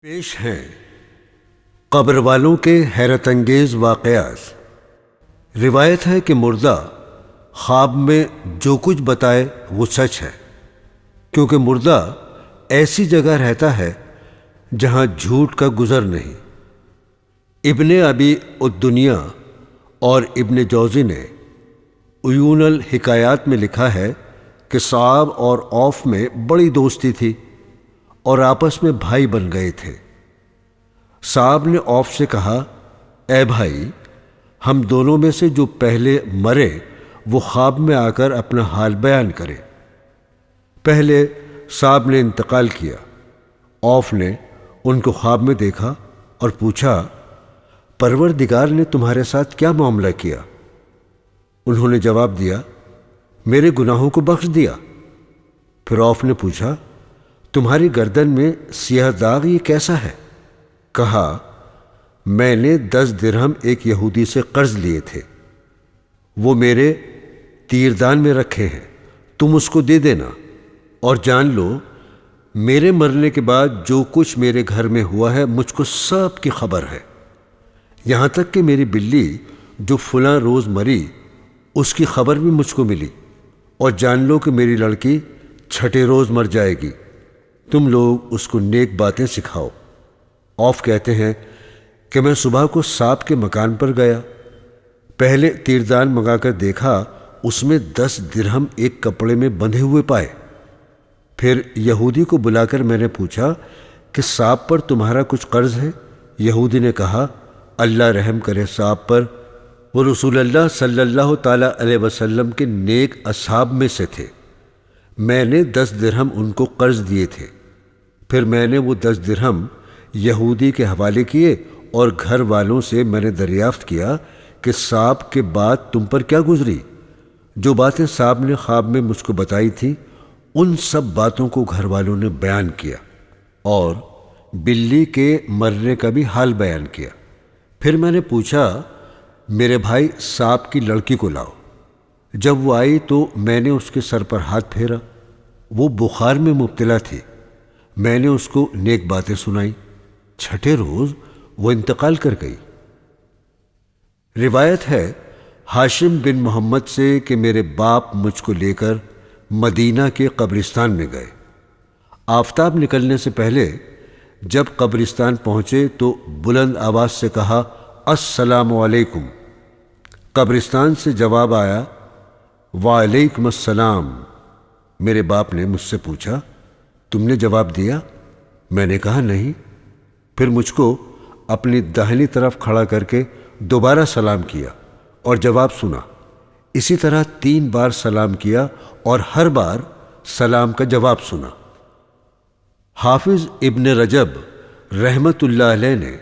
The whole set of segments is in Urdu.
پیش ہیں قبر والوں کے حیرت انگیز واقعات۔ روایت ہے کہ مردہ خواب میں جو کچھ بتائے وہ سچ ہے، کیونکہ مردہ ایسی جگہ رہتا ہے جہاں جھوٹ کا گزر نہیں۔ ابن ابی الدنیا اور ابن جوزی نے عیون الحکایات میں لکھا ہے کہ صعب اور اوف میں بڑی دوستی تھی اور آپس میں بھائی بن گئے تھے۔ صعب نے اوف سے کہا، اے بھائی، ہم دونوں میں سے جو پہلے مرے وہ خواب میں آ کر اپنا حال بیان کرے۔ پہلے صعب نے انتقال کیا۔ اوف نے ان کو خواب میں دیکھا اور پوچھا، پروردگار نے تمہارے ساتھ کیا معاملہ کیا؟ انہوں نے جواب دیا، میرے گناہوں کو بخش دیا۔ پھر اوف نے پوچھا، تمہاری گردن میں سیاہ داغ یہ کیسا ہے؟ کہا، میں نے 10 درہم ایک یہودی سے قرض لیے تھے، وہ میرے تیردان میں رکھے ہیں، تم اس کو دے دینا، اور جان لو میرے مرنے کے بعد جو کچھ میرے گھر میں ہوا ہے مجھ کو سب کی خبر ہے، یہاں تک کہ میری بلی جو فلاں روز مری اس کی خبر بھی مجھ کو ملی، اور جان لو کہ میری لڑکی چھٹے روز مر جائے گی، تم لوگ اس کو نیک باتیں سکھاؤ۔ اوف کہتے ہیں کہ میں صبح کو صعب کے مکان پر گیا، پہلے تیردان منگا کر دیکھا، اس میں 10 درہم ایک کپڑے میں بندھے ہوئے پائے۔ پھر یہودی کو بلا کر میں نے پوچھا کہ صعب پر تمہارا کچھ قرض ہے؟ یہودی نے کہا، اللہ رحم کرے صعب پر، وہ رسول اللہ صلی اللہ تعالیٰ علیہ وسلم کے نیک اصحاب میں سے تھے، میں نے 10 درہم ان کو قرض دیے تھے۔ پھر میں نے وہ 10 درہم یہودی کے حوالے کیے اور گھر والوں سے میں نے دریافت کیا کہ صعب کے بعد تم پر کیا گزری؟ جو باتیں صعب نے خواب میں مجھ کو بتائی تھیں ان سب باتوں کو گھر والوں نے بیان کیا، اور بلی کے مرنے کا بھی حال بیان کیا۔ پھر میں نے پوچھا، میرے بھائی صعب کی لڑکی کو لاؤ۔ جب وہ آئی تو میں نے اس کے سر پر ہاتھ پھیرا، وہ بخار میں مبتلا تھی، میں نے اس کو نیک باتیں سنائیں، چھٹے روز وہ انتقال کر گئی۔ روایت ہے ہاشم بن محمد سے کہ میرے باپ مجھ کو لے کر مدینہ کے قبرستان میں گئے۔ آفتاب نکلنے سے پہلے جب قبرستان پہنچے تو بلند آواز سے کہا، السلام علیکم۔ قبرستان سے جواب آیا، وعلیکم السلام۔ میرے باپ نے مجھ سے پوچھا، تم نے جواب دیا؟ میں نے کہا نہیں۔ پھر مجھ کو اپنی داہنی طرف کھڑا کر کے دوبارہ سلام کیا اور جواب سنا۔ اسی طرح 3 بار سلام کیا اور ہر بار سلام کا جواب سنا۔ حافظ ابن رجب رحمت اللہ علیہ نے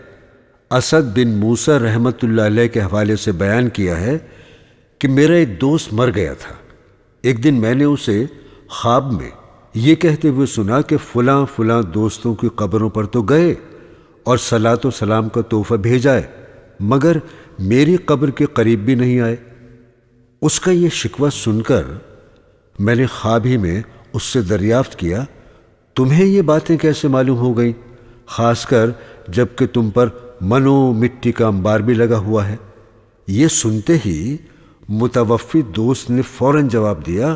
اسد بن موسیٰ رحمت اللہ علیہ کے حوالے سے بیان کیا ہے کہ میرا ایک دوست مر گیا تھا۔ ایک دن میں نے اسے خواب میں یہ کہتے ہوئے سنا کہ فلاں فلاں دوستوں کی قبروں پر تو گئے اور صلاۃ و سلام کا تحفہ بھیجائے، مگر میری قبر کے قریب بھی نہیں آئے۔ اس کا یہ شکوہ سن کر میں نے خواب ہی میں اس سے دریافت کیا، تمہیں یہ باتیں کیسے معلوم ہو گئیں، خاص کر جب کہ تم پر منو مٹی کا انبار بھی لگا ہوا ہے؟ یہ سنتے ہی متوفی دوست نے فوراً جواب دیا،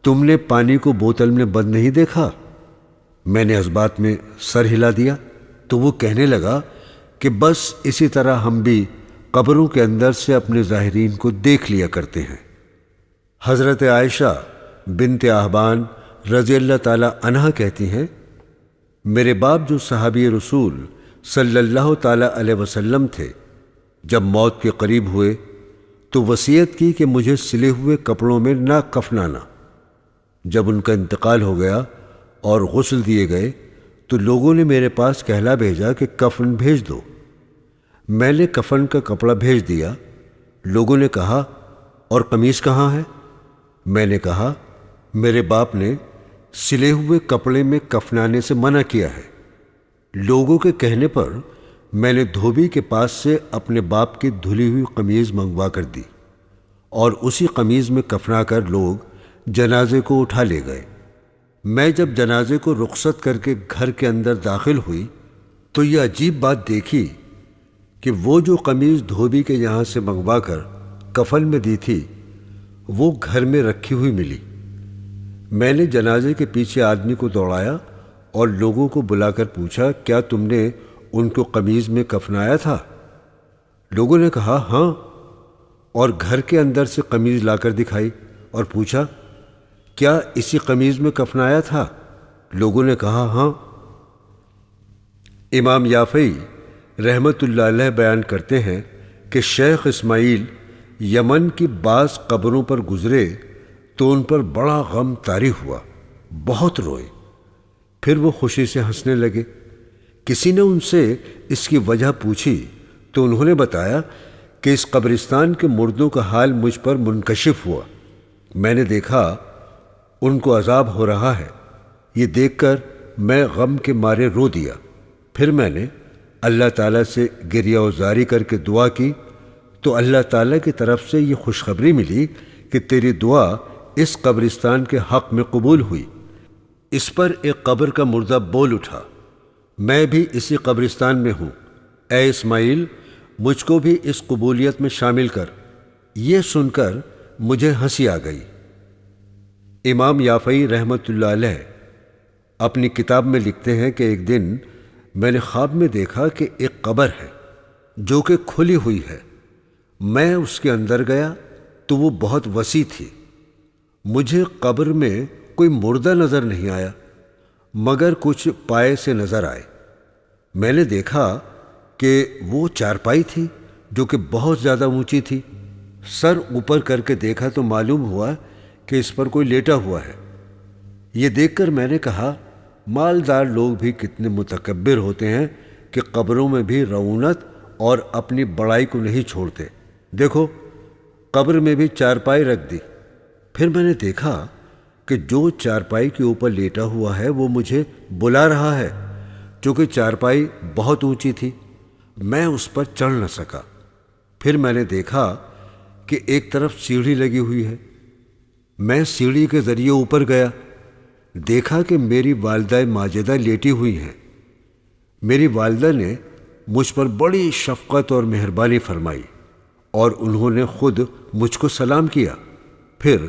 تم نے پانی کو بوتل میں بند نہیں دیکھا؟ میں نے اس بات میں سر ہلا دیا تو وہ کہنے لگا کہ بس اسی طرح ہم بھی قبروں کے اندر سے اپنے ظاہرین کو دیکھ لیا کرتے ہیں۔ حضرت عائشہ بنت احبان رضی اللہ تعالی عنہا کہتی ہیں، میرے باپ جو صحابی رسول صلی اللہ تعالی علیہ وسلم تھے، جب موت کے قریب ہوئے تو وصیت کی کہ مجھے سلے ہوئے کپڑوں میں نہ کفنانا۔ جب ان کا انتقال ہو گیا اور غسل دیے گئے تو لوگوں نے میرے پاس کہلا بھیجا کہ کفن بھیج دو۔ میں نے کفن کا کپڑا بھیج دیا۔ لوگوں نے کہا، اور قمیص کہاں ہے؟ میں نے کہا، میرے باپ نے سلے ہوئے کپڑے میں کفنانے سے منع کیا ہے۔ لوگوں کے کہنے پر میں نے دھوبی کے پاس سے اپنے باپ کی دھلی ہوئی قمیض منگوا کر دی، اور اسی قمیض میں کفنا کر لوگ جنازے کو اٹھا لے گئے۔ میں جب جنازے کو رخصت کر کے گھر کے اندر داخل ہوئی تو یہ عجیب بات دیکھی کہ وہ جو قمیض دھوبی کے یہاں سے منگوا کر کفن میں دی تھی وہ گھر میں رکھی ہوئی ملی۔ میں نے جنازے کے پیچھے آدمی کو دوڑایا اور لوگوں کو بلا کر پوچھا، کیا تم نے ان کو قمیض میں کفنایا تھا؟ لوگوں نے کہا ہاں، اور گھر کے اندر سے قمیض لا کر دکھائی اور پوچھا، کیا اسی قمیض میں کفنایا تھا؟ لوگوں نے کہا ہاں۔ امام یافعی رحمت اللہ علیہ بیان کرتے ہیں کہ شیخ اسماعیل یمن کی بعض قبروں پر گزرے تو ان پر بڑا غم طاری ہوا، بہت روئے، پھر وہ خوشی سے ہنسنے لگے۔ کسی نے ان سے اس کی وجہ پوچھی تو انہوں نے بتایا کہ اس قبرستان کے مردوں کا حال مجھ پر منکشف ہوا، میں نے دیکھا ان کو عذاب ہو رہا ہے، یہ دیکھ کر میں غم کے مارے رو دیا۔ پھر میں نے اللہ تعالیٰ سے گریہ وزاری کر کے دعا کی تو اللہ تعالیٰ کی طرف سے یہ خوشخبری ملی کہ تیری دعا اس قبرستان کے حق میں قبول ہوئی۔ اس پر ایک قبر کا مردہ بول اٹھا، میں بھی اسی قبرستان میں ہوں، اے اسماعیل مجھ کو بھی اس قبولیت میں شامل کر۔ یہ سن کر مجھے ہنسی آ گئی۔ امام یافعی رحمت اللہ علیہ اپنی کتاب میں لکھتے ہیں کہ ایک دن میں نے خواب میں دیکھا کہ ایک قبر ہے جو کہ کھلی ہوئی ہے۔ میں اس کے اندر گیا تو وہ بہت وسیع تھی۔ مجھے قبر میں کوئی مردہ نظر نہیں آیا مگر کچھ پائے سے نظر آئے۔ میں نے دیکھا کہ وہ چارپائی تھی جو کہ بہت زیادہ اونچی تھی۔ سر اوپر کر کے دیکھا تو معلوم ہوا کہ اس پر کوئی لیٹا ہوا ہے۔ یہ دیکھ کر میں نے کہا، مالدار لوگ بھی کتنے متکبر ہوتے ہیں کہ قبروں میں بھی رعونت اور اپنی بڑائی کو نہیں چھوڑتے۔ دیکھو قبر میں بھی چارپائی رکھ دی۔ پھر میں نے دیکھا کہ جو چارپائی کے اوپر لیٹا ہوا ہے وہ مجھے بلا رہا ہے، چونکہ چارپائی بہت اونچی تھی، میں اس پر چڑھ نہ سکا۔ پھر میں نے دیکھا کہ ایک طرف سیڑھی لگی ہوئی ہے۔ میں سیڑھی کے ذریعے اوپر گیا، دیکھا کہ میری والدہ ماجدہ لیٹی ہوئی ہیں۔ میری والدہ نے مجھ پر بڑی شفقت اور مہربانی فرمائی اور انہوں نے خود مجھ کو سلام کیا۔ پھر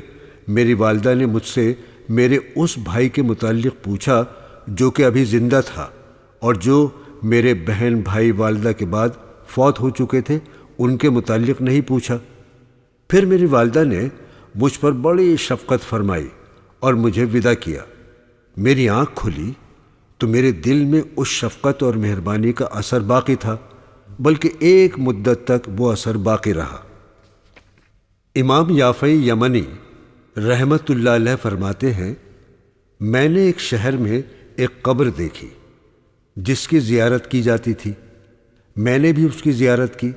میری والدہ نے مجھ سے میرے اس بھائی کے متعلق پوچھا جو کہ ابھی زندہ تھا اور جو میرے بہن بھائی والدہ کے بعد فوت ہو چکے تھے ان کے متعلق نہیں پوچھا۔ پھر میری والدہ نے مجھ پر بڑی شفقت فرمائی اور مجھے ودا کیا۔ میری آنکھ کھلی تو میرے دل میں اس شفقت اور مہربانی کا اثر باقی تھا، بلکہ ایک مدت تک وہ اثر باقی رہا۔ امام یافعی یمنی رحمت اللہ علیہ فرماتے ہیں، میں نے ایک شہر میں ایک قبر دیکھی جس کی زیارت کی جاتی تھی۔ میں نے بھی اس کی زیارت کی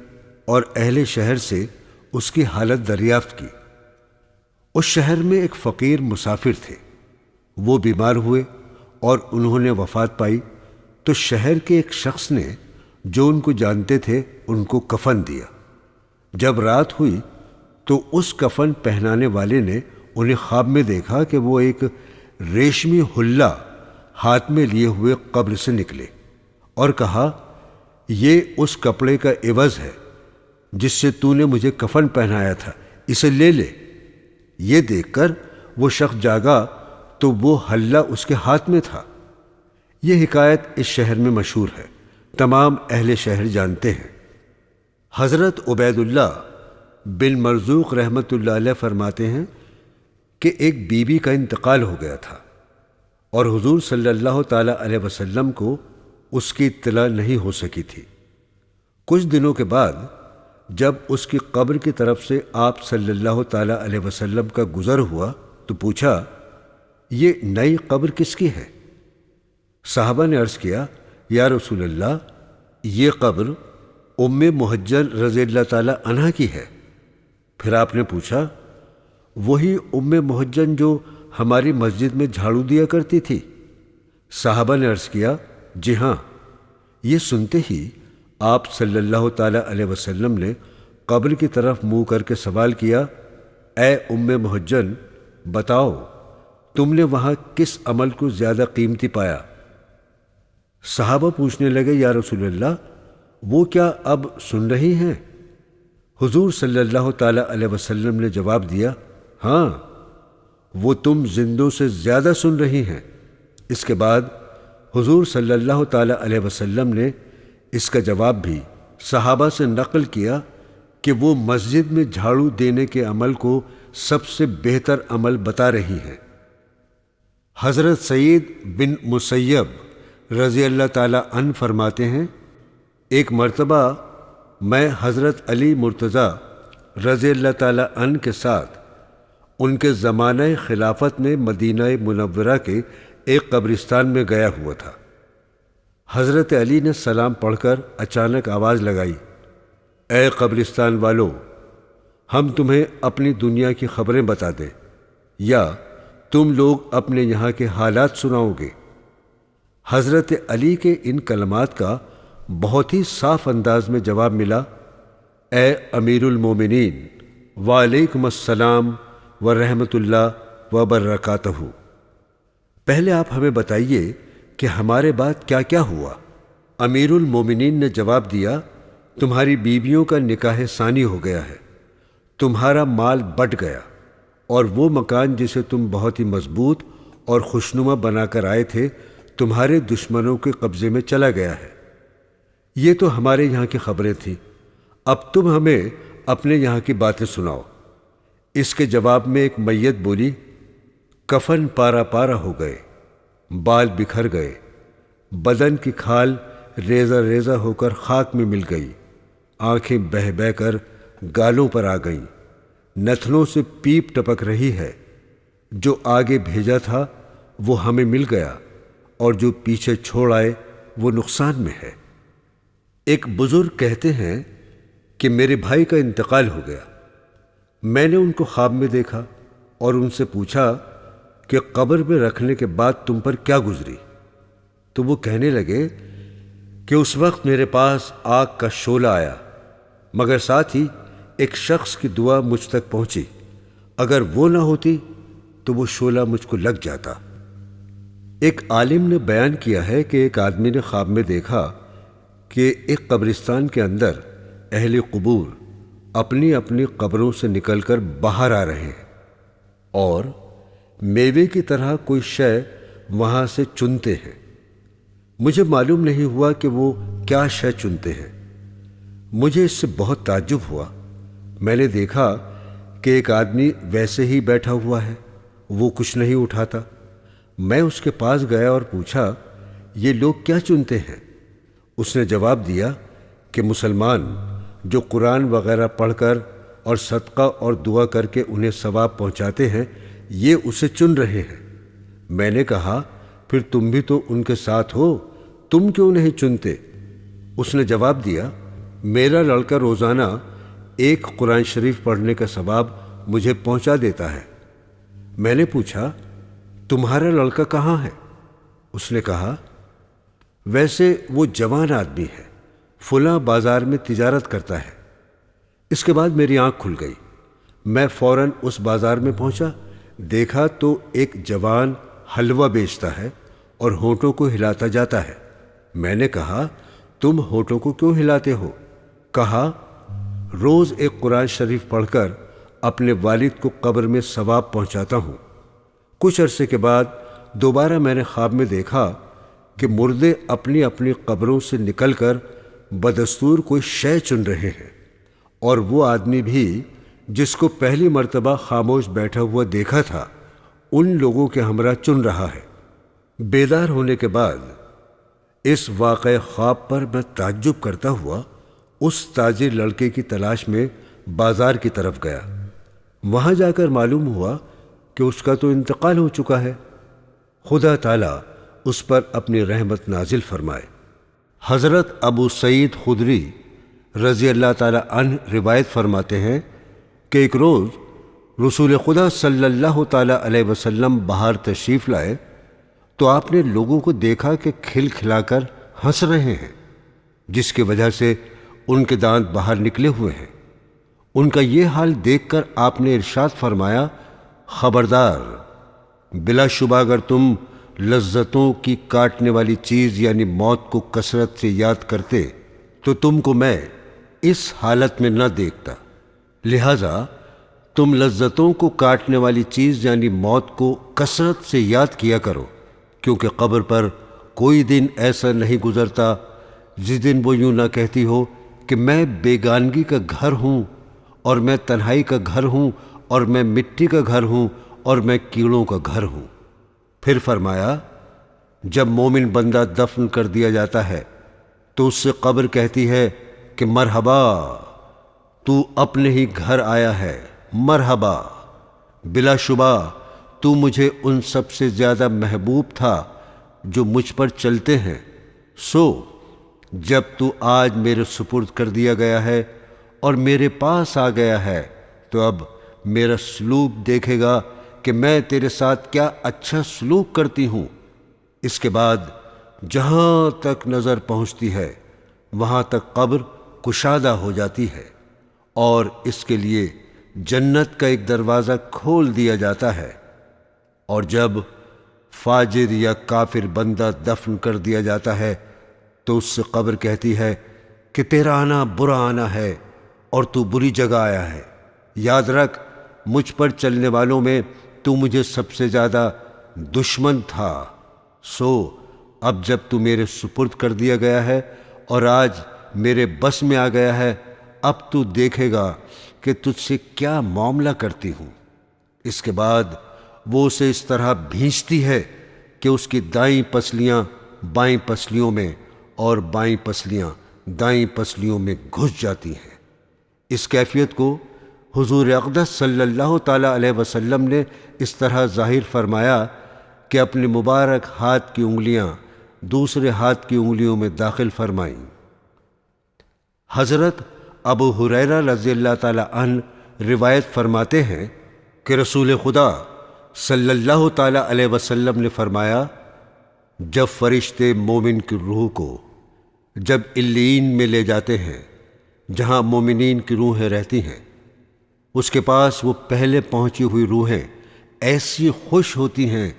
اور اہل شہر سے اس کی حالت دریافت کی۔ اس شہر میں ایک فقیر مسافر تھے، وہ بیمار ہوئے اور انہوں نے وفات پائی تو شہر کے ایک شخص نے جو ان کو جانتے تھے ان کو کفن دیا۔ جب رات ہوئی تو اس کفن پہنانے والے نے انہیں خواب میں دیکھا کہ وہ ایک ریشمی حلہ ہاتھ میں لیے ہوئے قبر سے نکلے اور کہا، یہ اس کپڑے کا عوض ہے جس سے تو نے مجھے کفن پہنایا تھا، اسے لے لے۔ یہ دیکھ کر وہ شخص جاگا تو وہ حلہ اس کے ہاتھ میں تھا۔ یہ حکایت اس شہر میں مشہور ہے، تمام اہل شہر جانتے ہیں۔ حضرت عبید اللہ بن مرزوق رحمت اللہ علیہ فرماتے ہیں کہ ایک بیوی کا انتقال ہو گیا تھا اور حضور صلی اللہ تعالی علیہ وسلم کو اس کی اطلاع نہیں ہو سکی تھی۔ کچھ دنوں کے بعد جب اس کی قبر کی طرف سے آپ صلی اللہ تعالی علیہ وسلم کا گزر ہوا تو پوچھا، یہ نئی قبر کس کی ہے؟ صحابہ نے عرض کیا، یا رسول اللہ، یہ قبر ام محجن رضی اللہ تعالی عنہا کی ہے۔ پھر آپ نے پوچھا، وہی ام محجن جو ہماری مسجد میں جھاڑو دیا کرتی تھی؟ صحابہ نے عرض کیا، جی ہاں۔ یہ سنتے ہی آپ صلی اللہ تعالی علیہ وسلم نے قبر کی طرف منہ کر کے سوال کیا، اے ام محجن، بتاؤ تم نے وہاں کس عمل کو زیادہ قیمتی پایا؟ صحابہ پوچھنے لگے یا رسول اللہ وہ کیا اب سن رہی ہیں؟ حضور صلی اللہ تعالی علیہ وسلم نے جواب دیا ہاں وہ تم زندوں سے زیادہ سن رہی ہیں۔ اس کے بعد حضور صلی اللہ تعالی علیہ وسلم نے اس کا جواب بھی صحابہ سے نقل کیا کہ وہ مسجد میں جھاڑو دینے کے عمل کو سب سے بہتر عمل بتا رہی ہیں۔ حضرت سعید بن مسیب رضی اللہ تعالی عنہ فرماتے ہیں ایک مرتبہ میں حضرت علی مرتضیٰ رضی اللہ تعالی عنہ کے ساتھ ان کے زمانہ خلافت میں مدینہ منورہ کے ایک قبرستان میں گیا ہوا تھا۔ حضرت علی نے سلام پڑھ کر اچانک آواز لگائی، اے قبرستان والو، ہم تمہیں اپنی دنیا کی خبریں بتا دیں یا تم لوگ اپنے یہاں کے حالات سناؤ گے؟ حضرت علی کے ان کلمات کا بہت ہی صاف انداز میں جواب ملا، اے امیر المومنین، وعلیکم السلام ورحمۃ اللہ وبرکاتہ۔ پہلے آپ ہمیں بتائیے کہ ہمارے بعد کیا کیا ہوا؟ امیر المومنین نے جواب دیا، تمہاری بیویوں کا نکاح ثانی ہو گیا ہے، تمہارا مال بٹ گیا، اور وہ مکان جسے تم بہت ہی مضبوط اور خوشنما بنا کر آئے تھے تمہارے دشمنوں کے قبضے میں چلا گیا ہے۔ یہ تو ہمارے یہاں کی خبریں تھیں، اب تم ہمیں اپنے یہاں کی باتیں سناؤ۔ اس کے جواب میں ایک میت بولی، کفن پارا پارا ہو گئے، بال بکھر گئے، بدن کی کھال ریزہ ریزہ ہو کر خاک میں مل گئی، آنکھیں بہہ بہہ کر گالوں پر آ گئیں، نتنوں سے پیپ ٹپک رہی ہے، جو آگے بھیجا تھا وہ ہمیں مل گیا اور جو پیچھے چھوڑ آئے وہ نقصان میں ہے۔ ایک بزرگ کہتے ہیں کہ میرے بھائی کا انتقال ہو گیا، میں نے ان کو خواب میں دیکھا اور ان سے پوچھا کہ قبر میں رکھنے کے بعد تم پر کیا گزری؟ تو وہ کہنے لگے کہ اس وقت میرے پاس آگ کا شعلہ آیا، مگر ساتھ ہی ایک شخص کی دعا مجھ تک پہنچی، اگر وہ نہ ہوتی تو وہ شعلہ مجھ کو لگ جاتا۔ ایک عالم نے بیان کیا ہے کہ ایک آدمی نے خواب میں دیکھا کہ ایک قبرستان کے اندر اہل قبور اپنی اپنی قبروں سے نکل کر باہر آ رہے ہیں اور میوے کی طرح کوئی شے وہاں سے چنتے ہیں۔ مجھے معلوم نہیں ہوا کہ وہ کیا شے چنتے ہیں، مجھے اس سے بہت تعجب ہوا۔ میں نے دیکھا کہ ایک آدمی ویسے ہی بیٹھا ہوا ہے، وہ کچھ نہیں اٹھاتا۔ میں اس کے پاس گیا اور پوچھا یہ لوگ کیا چنتے ہیں؟ اس نے جواب دیا کہ مسلمان جو قرآن وغیرہ پڑھ کر اور صدقہ اور دعا کر کے انہیں ثواب پہنچاتے ہیں یہ اسے چن رہے ہیں۔ میں نے کہا پھر تم بھی تو ان کے ساتھ ہو، تم کیوں نہیں چنتے؟ اس نے جواب دیا میرا لڑکا روزانہ ایک قرآن شریف پڑھنے کا ثواب مجھے پہنچا دیتا ہے۔ میں نے پوچھا تمہارا لڑکا کہاں ہے؟ اس نے کہا ویسے وہ جوان آدمی ہے، فلاں بازار میں تجارت کرتا ہے۔ اس کے بعد میری آنکھ کھل گئی، میں فوراً اس بازار میں پہنچا، دیکھا تو ایک جوان حلوہ بیچتا ہے اور ہونٹوں کو ہلاتا جاتا ہے۔ میں نے کہا تم ہونٹوں کو کیوں ہلاتے ہو؟ کہا روز ایک قرآن شریف پڑھ کر اپنے والد کو قبر میں ثواب پہنچاتا ہوں۔ کچھ عرصے کے بعد دوبارہ میں نے خواب میں دیکھا کہ مردے اپنی اپنی قبروں سے نکل کر بدستور کوئی شے چن رہے ہیں، اور وہ آدمی بھی جس کو پہلی مرتبہ خاموش بیٹھا ہوا دیکھا تھا ان لوگوں کے ہمراہ چن رہا ہے۔ بیدار ہونے کے بعد اس واقع خواب پر میں تعجب کرتا ہوا اس تاجر لڑکے کی تلاش میں بازار کی طرف گیا۔ وہاں جا کر معلوم ہوا کہ اس کا تو انتقال ہو چکا ہے، خدا تعالیٰ اس پر اپنی رحمت نازل فرمائے۔ حضرت ابو سعید خدری رضی اللہ تعالی عنہ روایت فرماتے ہیں کہ ایک روز رسول خدا صلی اللہ تعالی علیہ وسلم باہر تشریف لائے تو آپ نے لوگوں کو دیکھا کہ کھل کھلا کر ہنس رہے ہیں، جس کی وجہ سے ان کے دانت باہر نکلے ہوئے ہیں۔ ان کا یہ حال دیکھ کر آپ نے ارشاد فرمایا خبردار، بلا شبہ اگر تم لذتوں کی کاٹنے والی چیز یعنی موت کو کثرت سے یاد کرتے تو تم کو میں اس حالت میں نہ دیکھتا۔ لہذا تم لذتوں کو کاٹنے والی چیز یعنی موت کو کثرت سے یاد کیا کرو، کیونکہ قبر پر کوئی دن ایسا نہیں گزرتا جس دن وہ یوں نہ کہتی ہو کہ میں بیگانگی کا گھر ہوں، اور میں تنہائی کا گھر ہوں، اور میں مٹی کا گھر ہوں، اور میں کیڑوں کا گھر ہوں۔ پھر فرمایا، جب مومن بندہ دفن کر دیا جاتا ہے تو اس سے قبر کہتی ہے کہ مرحبا، تو اپنے ہی گھر آیا ہے، مرحبا، بلا شبہ تو مجھے ان سب سے زیادہ محبوب تھا جو مجھ پر چلتے ہیں، سو جب تو آج میرے سپرد کر دیا گیا ہے اور میرے پاس آ گیا ہے تو اب میرا سلوک دیکھے گا کہ میں تیرے ساتھ کیا اچھا سلوک کرتی ہوں۔ اس کے بعد جہاں تک نظر پہنچتی ہے وہاں تک قبر کشادہ ہو جاتی ہے، اور اس کے لیے جنت کا ایک دروازہ کھول دیا جاتا ہے، اور جب فاجر یا کافر بندہ دفن کر دیا جاتا ہے تو اس سے قبر کہتی ہے کہ تیرا آنا برا آنا ہے اور تو بری جگہ آیا ہے، یاد رکھ مجھ پر چلنے والوں میں تو مجھے سب سے زیادہ دشمن تھا، سو اب جب تو میرے سپرد کر دیا گیا ہے اور آج میرے بس میں آ گیا ہے، اب تو دیکھے گا کہ تجھ سے کیا معاملہ کرتی ہوں۔ اس کے بعد وہ اسے اس طرح بھینچتی ہے کہ اس کی دائیں پسلیاں بائیں پسلیوں میں اور بائیں پسلیاں دائیں پسلیوں میں گھس جاتی ہیں۔ اس کیفیت کو حضور اقدس صلی اللہ تعالیٰ علیہ وسلم نے اس طرح ظاہر فرمایا کہ اپنے مبارک ہاتھ کی انگلیاں دوسرے ہاتھ کی انگلیوں میں داخل فرمائیں۔ حضرت ابو ہریرہ رضی اللہ تعالیٰ عنہ روایت فرماتے ہیں کہ رسول خدا صلی اللہ تعالیٰ علیہ وسلم نے فرمایا، جب فرشتے مومن کی روح کو جب علیین میں لے جاتے ہیں جہاں مومنین کی روحیں رہتی ہیں، اس کے پاس وہ پہلے پہنچی ہوئی روحیں ایسی خوش ہوتی ہیں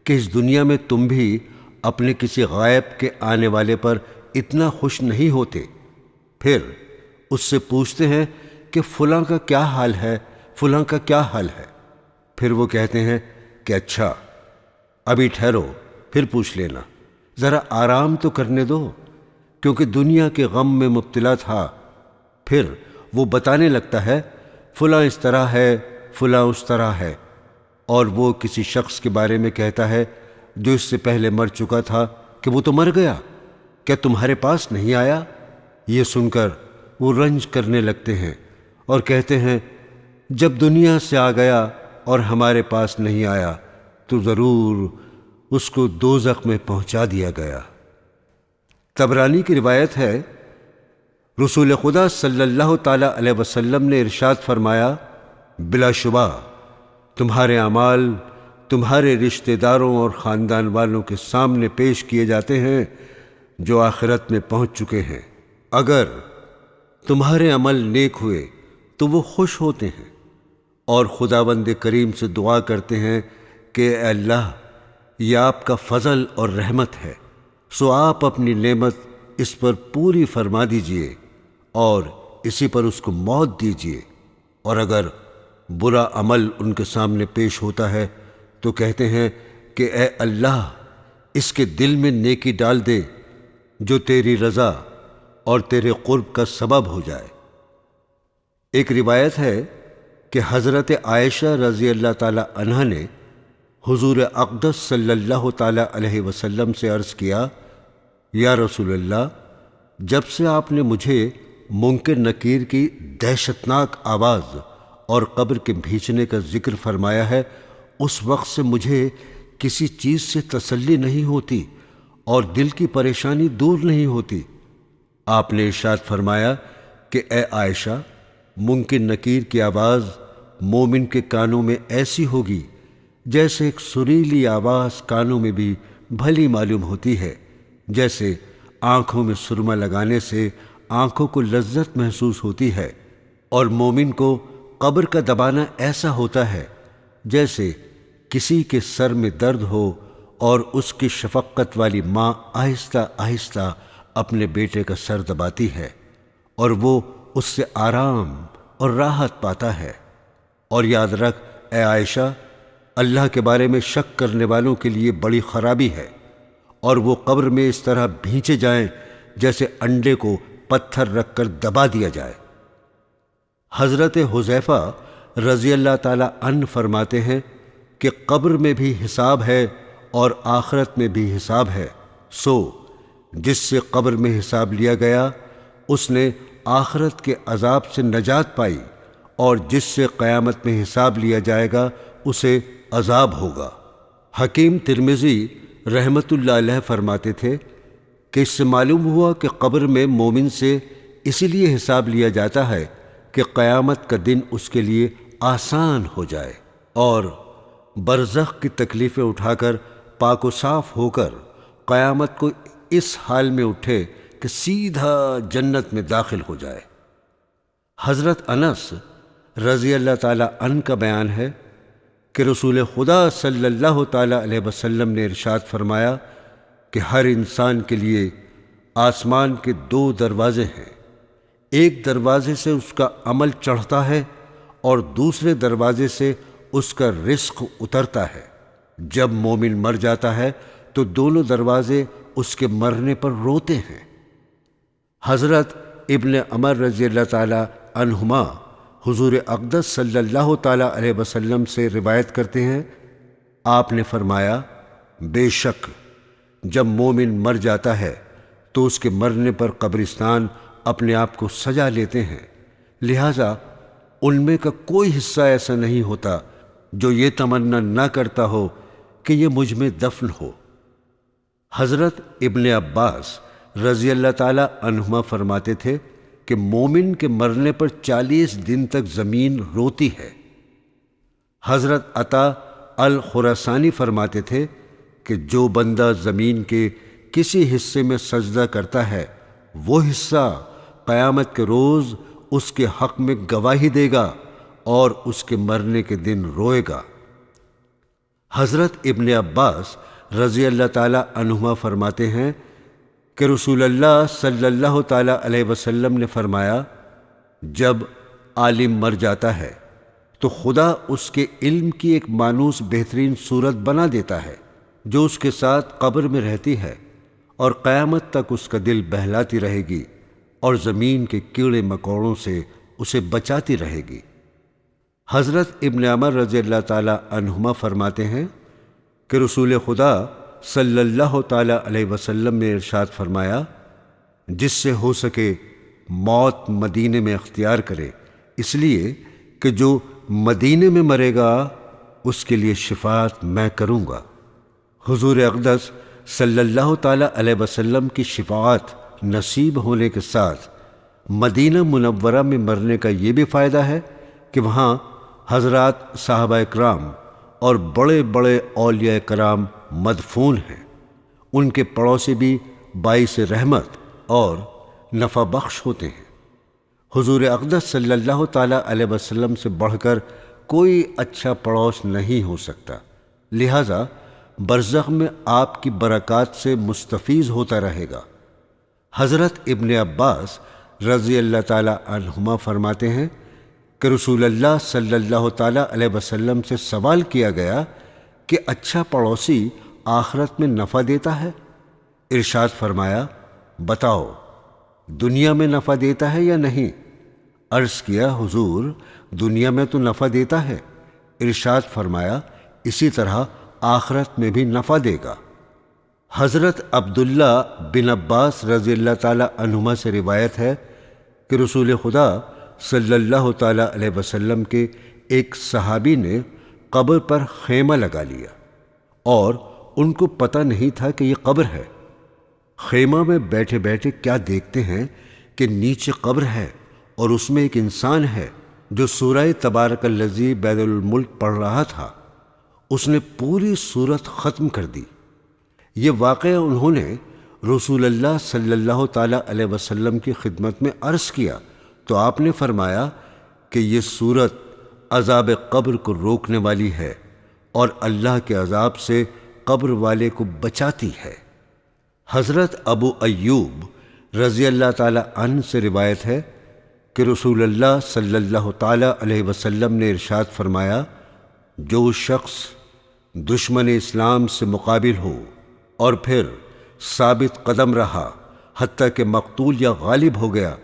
کہ اس دنیا میں تم بھی اپنے کسی غائب کے آنے والے پر اتنا خوش نہیں ہوتے۔ پھر اس سے پوچھتے ہیں کہ فلاں کا کیا حال ہے، فلاں کا کیا حال ہے؟ پھر وہ کہتے ہیں کہ اچھا ابھی ٹھہرو، پھر پوچھ لینا، ذرا آرام تو کرنے دو، کیونکہ دنیا کے غم میں مبتلا تھا۔ پھر وہ بتانے لگتا ہے فلاں اس طرح ہے، فلاں اس طرح ہے، اور وہ کسی شخص کے بارے میں کہتا ہے جو اس سے پہلے مر چکا تھا کہ وہ تو مر گیا، کیا تمہارے پاس نہیں آیا؟ یہ سن کر وہ رنج کرنے لگتے ہیں اور کہتے ہیں جب دنیا سے آ گیا اور ہمارے پاس نہیں آیا تو ضرور اس کو دوزخ میں پہنچا دیا گیا۔ طبرانی کی روایت ہے، رسول خدا صلی اللہ تعالیٰ علیہ وسلم نے ارشاد فرمایا، بلا شبہ تمہارے اعمال تمہارے رشتہ داروں اور خاندان والوں کے سامنے پیش کیے جاتے ہیں جو آخرت میں پہنچ چکے ہیں۔ اگر تمہارے عمل نیک ہوئے تو وہ خوش ہوتے ہیں اور خداوند کریم سے دعا کرتے ہیں کہ اے اللہ، یہ آپ کا فضل اور رحمت ہے، سو آپ اپنی نعمت اس پر پوری فرما دیجئے اور اسی پر اس کو موت دیجئے۔ اور اگر برا عمل ان کے سامنے پیش ہوتا ہے تو کہتے ہیں کہ اے اللہ، اس کے دل میں نیکی ڈال دے جو تیری رضا اور تیرے قرب کا سبب ہو جائے۔ ایک روایت ہے کہ حضرت عائشہ رضی اللہ تعالی عنہا نے حضور اقدس صلی اللہ تعالی علیہ وسلم سے عرض کیا، یا رسول اللہ، جب سے آپ نے مجھے منکر نکیر کی دہشتناک آواز اور قبر کے بھینچنے کا ذکر فرمایا ہے، اس وقت سے مجھے کسی چیز سے تسلی نہیں ہوتی اور دل کی پریشانی دور نہیں ہوتی۔ آپ نے ارشاد فرمایا کہ اے عائشہ، منکر نکیر کی آواز مومن کے کانوں میں ایسی ہوگی جیسے ایک سریلی آواز کانوں میں بھی بھلی معلوم ہوتی ہے، جیسے آنکھوں میں سرما لگانے سے آنکھوں کو لذت محسوس ہوتی ہے، اور مومن کو قبر کا دبانا ایسا ہوتا ہے جیسے کسی کے سر میں درد ہو اور اس کی شفقت والی ماں آہستہ آہستہ اپنے بیٹے کا سر دباتی ہے اور وہ اس سے آرام اور راحت پاتا ہے۔ اور یاد رکھ اے عائشہ، اللہ کے بارے میں شک کرنے والوں کے لیے بڑی خرابی ہے، اور وہ قبر میں اس طرح بھینچے جائیں جیسے انڈے کو پتھر رکھ کر دبا دیا جائے۔ حضرت حذیفہ رضی اللہ تعالی عنہ فرماتے ہیں کہ قبر میں بھی حساب ہے اور آخرت میں بھی حساب ہے، سو جس سے قبر میں حساب لیا گیا اس نے آخرت کے عذاب سے نجات پائی، اور جس سے قیامت میں حساب لیا جائے گا اسے عذاب ہوگا۔ حکیم ترمذی رحمت اللہ علیہ فرماتے تھے کہ اس سے معلوم ہوا کہ قبر میں مومن سے اسی لیے حساب لیا جاتا ہے کہ قیامت کا دن اس کے لیے آسان ہو جائے، اور برزخ کی تکلیفیں اٹھا کر پاک و صاف ہو کر قیامت کو اس حال میں اٹھے کہ سیدھا جنت میں داخل ہو جائے۔ حضرت انس رضی اللہ تعالی عنہ کا بیان ہے کہ رسول خدا صلی اللہ تعالی علیہ وسلم نے ارشاد فرمایا کہ ہر انسان کے لیے آسمان کے 2 دروازے ہیں، ایک دروازے سے اس کا عمل چڑھتا ہے اور دوسرے دروازے سے اس کا رزق اترتا ہے۔ جب مومن مر جاتا ہے تو دونوں دروازے اس کے مرنے پر روتے ہیں۔ حضرت ابن عمر رضی اللہ تعالی عنہما حضور اقدس صلی اللہ تعالی علیہ وسلم سے روایت کرتے ہیں، آپ نے فرمایا، بے شک جب مومن مر جاتا ہے تو اس کے مرنے پر قبرستان اپنے آپ کو سجا لیتے ہیں، لہذا ان میں کا کوئی حصہ ایسا نہیں ہوتا جو یہ تمنا نہ کرتا ہو کہ یہ مجھ میں دفن ہو۔ حضرت ابن عباس رضی اللہ تعالی عنہما فرماتے تھے کہ مومن کے مرنے پر 40 دن تک زمین روتی ہے۔ حضرت عطا الخراسانی فرماتے تھے کہ جو بندہ زمین کے کسی حصے میں سجدہ کرتا ہے وہ حصہ قیامت کے روز اس کے حق میں گواہی دے گا اور اس کے مرنے کے دن روئے گا۔ حضرت ابن عباس رضی اللہ تعالی عنہما فرماتے ہیں کہ رسول اللہ صلی اللہ تعالی علیہ وسلم نے فرمایا، جب عالم مر جاتا ہے تو خدا اس کے علم کی ایک مانوس بہترین صورت بنا دیتا ہے جو اس کے ساتھ قبر میں رہتی ہے اور قیامت تک اس کا دل بہلاتی رہے گی اور زمین کے کیڑے مکوڑوں سے اسے بچاتی رہے گی۔ حضرت ابن عمر رضی اللہ تعالی عنہما فرماتے ہیں کہ رسول خدا صلی اللہ تعالی علیہ وسلم نے ارشاد فرمایا، جس سے ہو سکے موت مدینے میں اختیار کرے، اس لیے کہ جو مدینے میں مرے گا اس کے لیے شفاعت میں کروں گا۔ حضور اقدس صلی اللہ تعالی علیہ وسلم کی شفاعت نصیب ہونے کے ساتھ مدینہ منورہ میں مرنے کا یہ بھی فائدہ ہے کہ وہاں حضرات صحابہ اکرام اور بڑے بڑے اولیاء کرام مدفون ہیں، ان کے پڑوسی بھی باعث رحمت اور نفع بخش ہوتے ہیں۔ حضور اقدس صلی اللہ تعالی علیہ وسلم سے بڑھ کر کوئی اچھا پڑوس نہیں ہو سکتا، لہذا برزخ میں آپ کی برکات سے مستفیض ہوتا رہے گا۔ حضرت ابن عباس رضی اللہ تعالی عنہما فرماتے ہیں کہ رسول اللہ صلی اللہ تعالی علیہ وسلم سے سوال کیا گیا کہ اچھا پڑوسی آخرت میں نفع دیتا ہے؟ ارشاد فرمایا، بتاؤ دنیا میں نفع دیتا ہے یا نہیں؟ عرض کیا، حضور دنیا میں تو نفع دیتا ہے۔ ارشاد فرمایا، اسی طرح آخرت میں بھی نفع دے گا۔ حضرت عبداللہ بن عباس رضی اللہ تعالی عنہما سے روایت ہے کہ رسول خدا صلی اللہ تعالی علیہ وسلم کے ایک صحابی نے قبر پر خیمہ لگا لیا اور ان کو پتہ نہیں تھا کہ یہ قبر ہے۔ خیمہ میں بیٹھے بیٹھے کیا دیکھتے ہیں کہ نیچے قبر ہے اور اس میں ایک انسان ہے جو سورہ تبارک الذی بیت الملک پڑھ رہا تھا۔ اس نے پوری سورت ختم کر دی۔ یہ واقعہ انہوں نے رسول اللہ صلی اللہ تعالی علیہ وسلم کی خدمت میں عرض کیا تو آپ نے فرمایا کہ یہ سورت عذاب قبر کو روکنے والی ہے اور اللہ کے عذاب سے قبر والے کو بچاتی ہے۔ حضرت ابو ایوب رضی اللہ تعالی عنہ سے روایت ہے کہ رسول اللہ صلی اللہ تعالی علیہ وسلم نے ارشاد فرمایا، جو شخص دشمن اسلام سے مقابل ہو اور پھر ثابت قدم رہا حتیٰ کہ مقتول یا غالب ہو گیا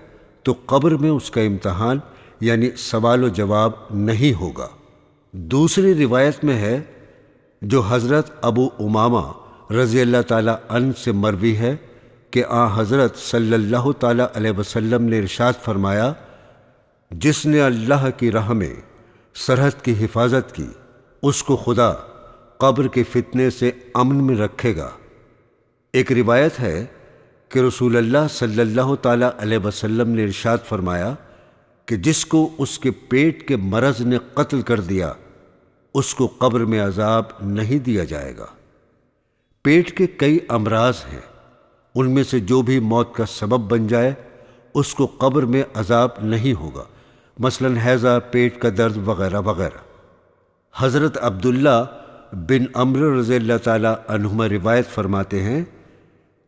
تو قبر میں اس کا امتحان یعنی سوال و جواب نہیں ہوگا۔ دوسری روایت میں ہے جو حضرت ابو امامہ رضی اللہ تعالی عنہ سے مروی ہے کہ حضرت صلی اللہ تعالی علیہ وسلم نے ارشاد فرمایا، جس نے اللہ کی راہ میں سرحد کی حفاظت کی اس کو خدا قبر کے فتنے سے امن میں رکھے گا۔ ایک روایت ہے کہ رسول اللہ صلی اللہ تعالی علیہ وسلم نے ارشاد فرمایا کہ جس کو اس کے پیٹ کے مرض نے قتل کر دیا اس کو قبر میں عذاب نہیں دیا جائے گا۔ پیٹ کے کئی امراض ہیں، ان میں سے جو بھی موت کا سبب بن جائے اس کو قبر میں عذاب نہیں ہوگا، مثلا ہیضہ، پیٹ کا درد وغیرہ وغیرہ۔ حضرت عبداللہ بن عمرو رضی اللہ تعالی عنہما روایت فرماتے ہیں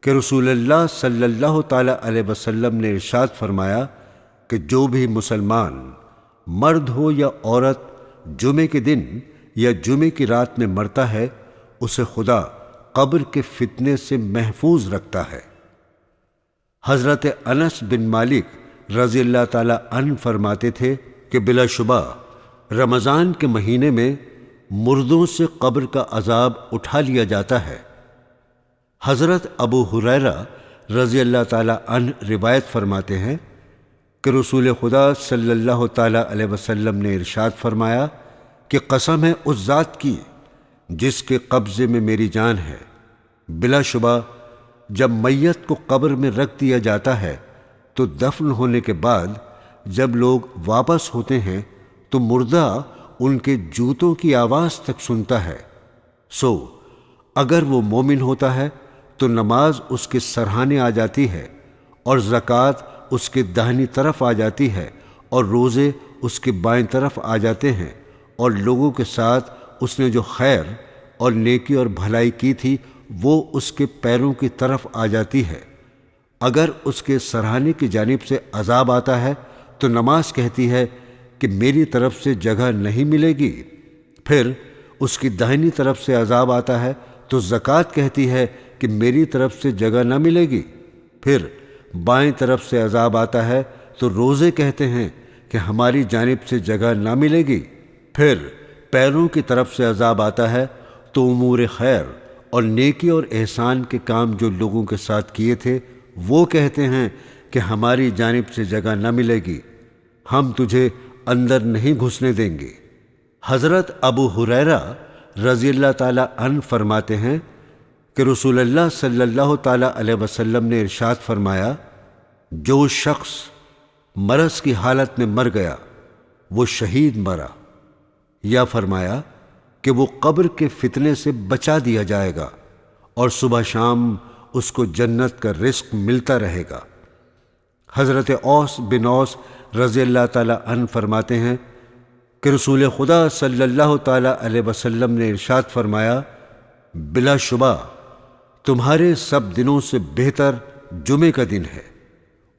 کہ رسول اللہ صلی اللہ تعالی علیہ وسلم نے ارشاد فرمایا کہ جو بھی مسلمان مرد ہو یا عورت جمعے کے دن یا جمعے کی رات میں مرتا ہے اسے خدا قبر کے فتنے سے محفوظ رکھتا ہے۔ حضرت انس بن مالک رضی اللہ تعالی عنہ فرماتے تھے کہ بلا شبہ رمضان کے مہینے میں مردوں سے قبر کا عذاب اٹھا لیا جاتا ہے۔ حضرت ابو ہریرہ رضی اللہ تعالی عنہ روایت فرماتے ہیں کہ رسول خدا صلی اللہ تعالی علیہ وسلم نے ارشاد فرمایا کہ قسم ہے اس ذات کی جس کے قبضے میں میری جان ہے، بلا شبہ جب میت کو قبر میں رکھ دیا جاتا ہے تو دفن ہونے کے بعد جب لوگ واپس ہوتے ہیں تو مردہ ان کے جوتوں کی آواز تک سنتا ہے۔ سو اگر وہ مومن ہوتا ہے تو نماز اس کے سرہانے آ جاتی ہے اور زکوٰۃ اس کے داہنی طرف آ جاتی ہے اور روزے اس کے بائیں طرف آ جاتے ہیں، اور لوگوں کے ساتھ اس نے جو خیر اور نیکی اور بھلائی کی تھی وہ اس کے پیروں کی طرف آ جاتی ہے۔ اگر اس کے سرہانے کی جانب سے عذاب آتا ہے تو نماز کہتی ہے کہ میری طرف سے جگہ نہیں ملے گی، پھر اس کی داہنی طرف سے عذاب آتا ہے تو زکوٰۃ کہتی ہے کہ میری طرف سے جگہ نہ ملے گی، پھر بائیں طرف سے عذاب آتا ہے تو روزے کہتے ہیں کہ ہماری جانب سے جگہ نہ ملے گی، پھر پیروں کی طرف سے عذاب آتا ہے تو امور خیر اور نیکی اور احسان کے کام جو لوگوں کے ساتھ کیے تھے وہ کہتے ہیں کہ ہماری جانب سے جگہ نہ ملے گی، ہم تجھے اندر نہیں گھسنے دیں گے۔ حضرت ابو ہریرہ رضی اللہ تعالی عنہ فرماتے ہیں کہ رسول اللہ صلی اللہ تعالی علیہ وسلم نے ارشاد فرمایا، جو شخص مرض کی حالت میں مر گیا وہ شہید مرا، یا فرمایا کہ وہ قبر کے فتنے سے بچا دیا جائے گا اور صبح شام اس کو جنت کا رزق ملتا رہے گا۔ حضرت اوس بن اوس رضی اللہ تعالی عنہ فرماتے ہیں کہ رسول خدا صلی اللہ تعالی علیہ وسلم نے ارشاد فرمایا، بلا شبہ تمہارے سب دنوں سے بہتر جمعے کا دن ہے۔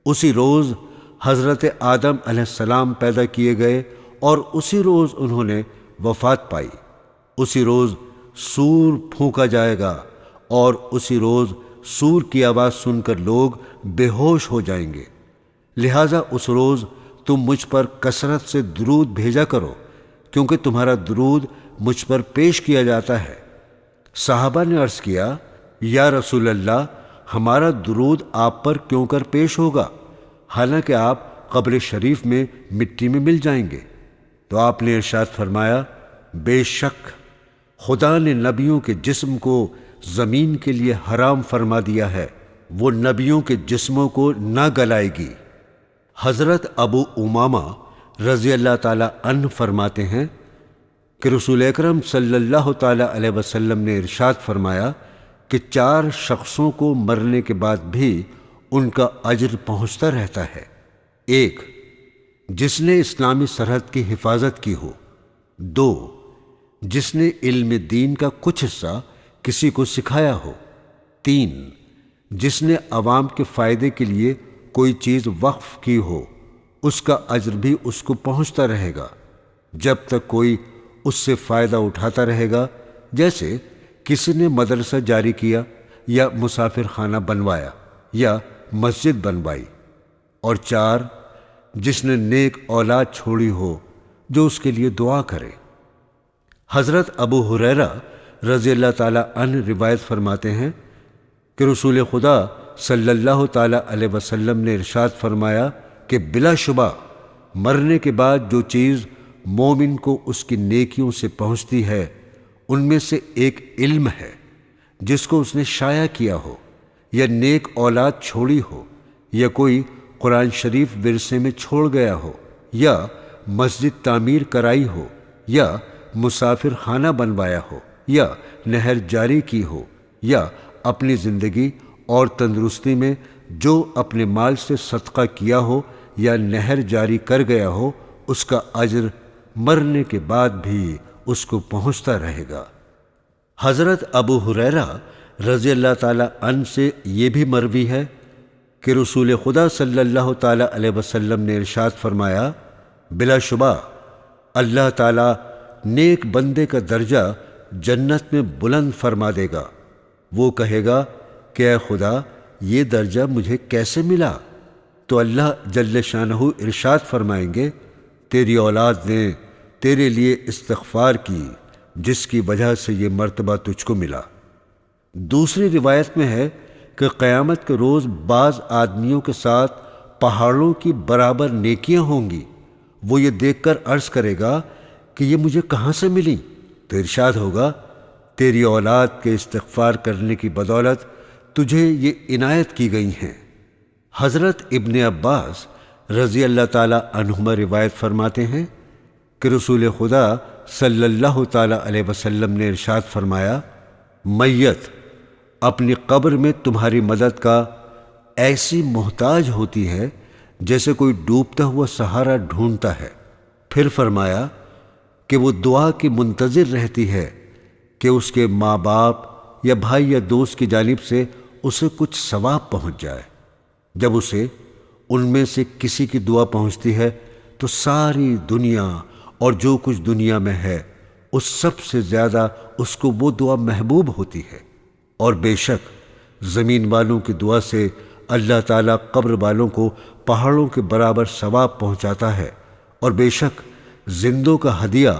اسی روز حضرت آدم علیہ السلام پیدا کیے گئے اور اسی روز انہوں نے وفات پائی، اسی روز سور پھونکا جائے گا اور اسی روز سور کی آواز سن کر لوگ بے ہوش ہو جائیں گے، لہذا اس روز تم مجھ پر کثرت سے درود بھیجا کرو کیونکہ تمہارا درود مجھ پر پیش کیا جاتا ہے۔ صحابہ نے عرض کیا، یا رسول اللہ، ہمارا درود آپ پر کیوں کر پیش ہوگا حالانکہ آپ قبر شریف میں مٹی میں مل جائیں گے؟ تو آپ نے ارشاد فرمایا، بے شک خدا نے نبیوں کے جسم کو زمین کے لیے حرام فرما دیا ہے، وہ نبیوں کے جسموں کو نہ گلائے گی۔ حضرت ابو امامہ رضی اللہ تعالی عنہ فرماتے ہیں کہ رسول اکرم صلی اللہ تعالی علیہ وسلم نے ارشاد فرمایا کہ 4 شخصوں کو مرنے کے بعد بھی ان کا اجر پہنچتا رہتا ہے۔ 1 جس نے اسلامی سرحد کی حفاظت کی ہو، 2 جس نے علم دین کا کچھ حصہ کسی کو سکھایا ہو۔ 3، جس نے عوام کے فائدے کے لیے کوئی چیز وقف کی ہو، اس کا اجر بھی اس کو پہنچتا رہے گا جب تک کوئی اس سے فائدہ اٹھاتا رہے گا، جیسے کسی نے مدرسہ جاری کیا یا مسافر خانہ بنوایا یا مسجد بنوائی۔ اور 4، جس نے نیک اولاد چھوڑی ہو جو اس کے لیے دعا کرے۔ حضرت ابو ہریرہ رضی اللہ تعالی عنہ روایت فرماتے ہیں کہ رسول خدا صلی اللہ تعالی علیہ وسلم نے ارشاد فرمایا کہ بلا شبہ مرنے کے بعد جو چیز مومن کو اس کی نیکیوں سے پہنچتی ہے ان میں سے ایک علم ہے جس کو اس نے شائع کیا ہو، یا نیک اولاد چھوڑی ہو، یا کوئی قرآن شریف ورثے میں چھوڑ گیا ہو، یا مسجد تعمیر کرائی ہو، یا مسافر خانہ بنوایا ہو، یا نہر جاری کی ہو، یا اپنی زندگی اور تندرستی میں جو اپنے مال سے صدقہ کیا ہو یا نہر جاری کر گیا ہو، اس کا اجر مرنے کے بعد بھی اس کو پہنچتا رہے گا۔ حضرت ابو ہریرہ رضی اللہ تعالی عنہ سے یہ بھی مروی ہے کہ رسول خدا صلی اللہ تعالی علیہ وسلم نے ارشاد فرمایا، بلا شبہ اللہ تعالی نیک بندے کا درجہ جنت میں بلند فرما دے گا۔ وہ کہے گا کہ اے خدا، یہ درجہ مجھے کیسے ملا؟ تو اللہ جل شانہ ارشاد فرمائیں گے، تیری اولاد نے تیرے لیے استغفار کی جس کی وجہ سے یہ مرتبہ تجھ کو ملا۔ دوسری روایت میں ہے کہ قیامت کے روز بعض آدمیوں کے ساتھ پہاڑوں کی برابر نیکیاں ہوں گی۔ وہ یہ دیکھ کر عرض کرے گا کہ یہ مجھے کہاں سے ملی؟ تو ارشاد ہوگا، تیری اولاد کے استغفار کرنے کی بدولت تجھے یہ عنایت کی گئی ہیں۔ حضرت ابن عباس رضی اللہ تعالی عنہما روایت فرماتے ہیں کہ رسول خدا صلی اللہ تعالی علیہ وسلم نے ارشاد فرمایا، میت اپنی قبر میں تمہاری مدد کا ایسی محتاج ہوتی ہے جیسے کوئی ڈوبتا ہوا سہارا ڈھونڈتا ہے۔ پھر فرمایا کہ وہ دعا کی منتظر رہتی ہے کہ اس کے ماں باپ یا بھائی یا دوست کی جانب سے اسے کچھ ثواب پہنچ جائے۔ جب اسے ان میں سے کسی کی دعا پہنچتی ہے تو ساری دنیا اور جو کچھ دنیا میں ہے اس سب سے زیادہ اس کو وہ دعا محبوب ہوتی ہے۔ اور بے شک زمین والوں کی دعا سے اللہ تعالیٰ قبر والوں کو پہاڑوں کے برابر ثواب پہنچاتا ہے، اور بے شک زندوں کا ہدیہ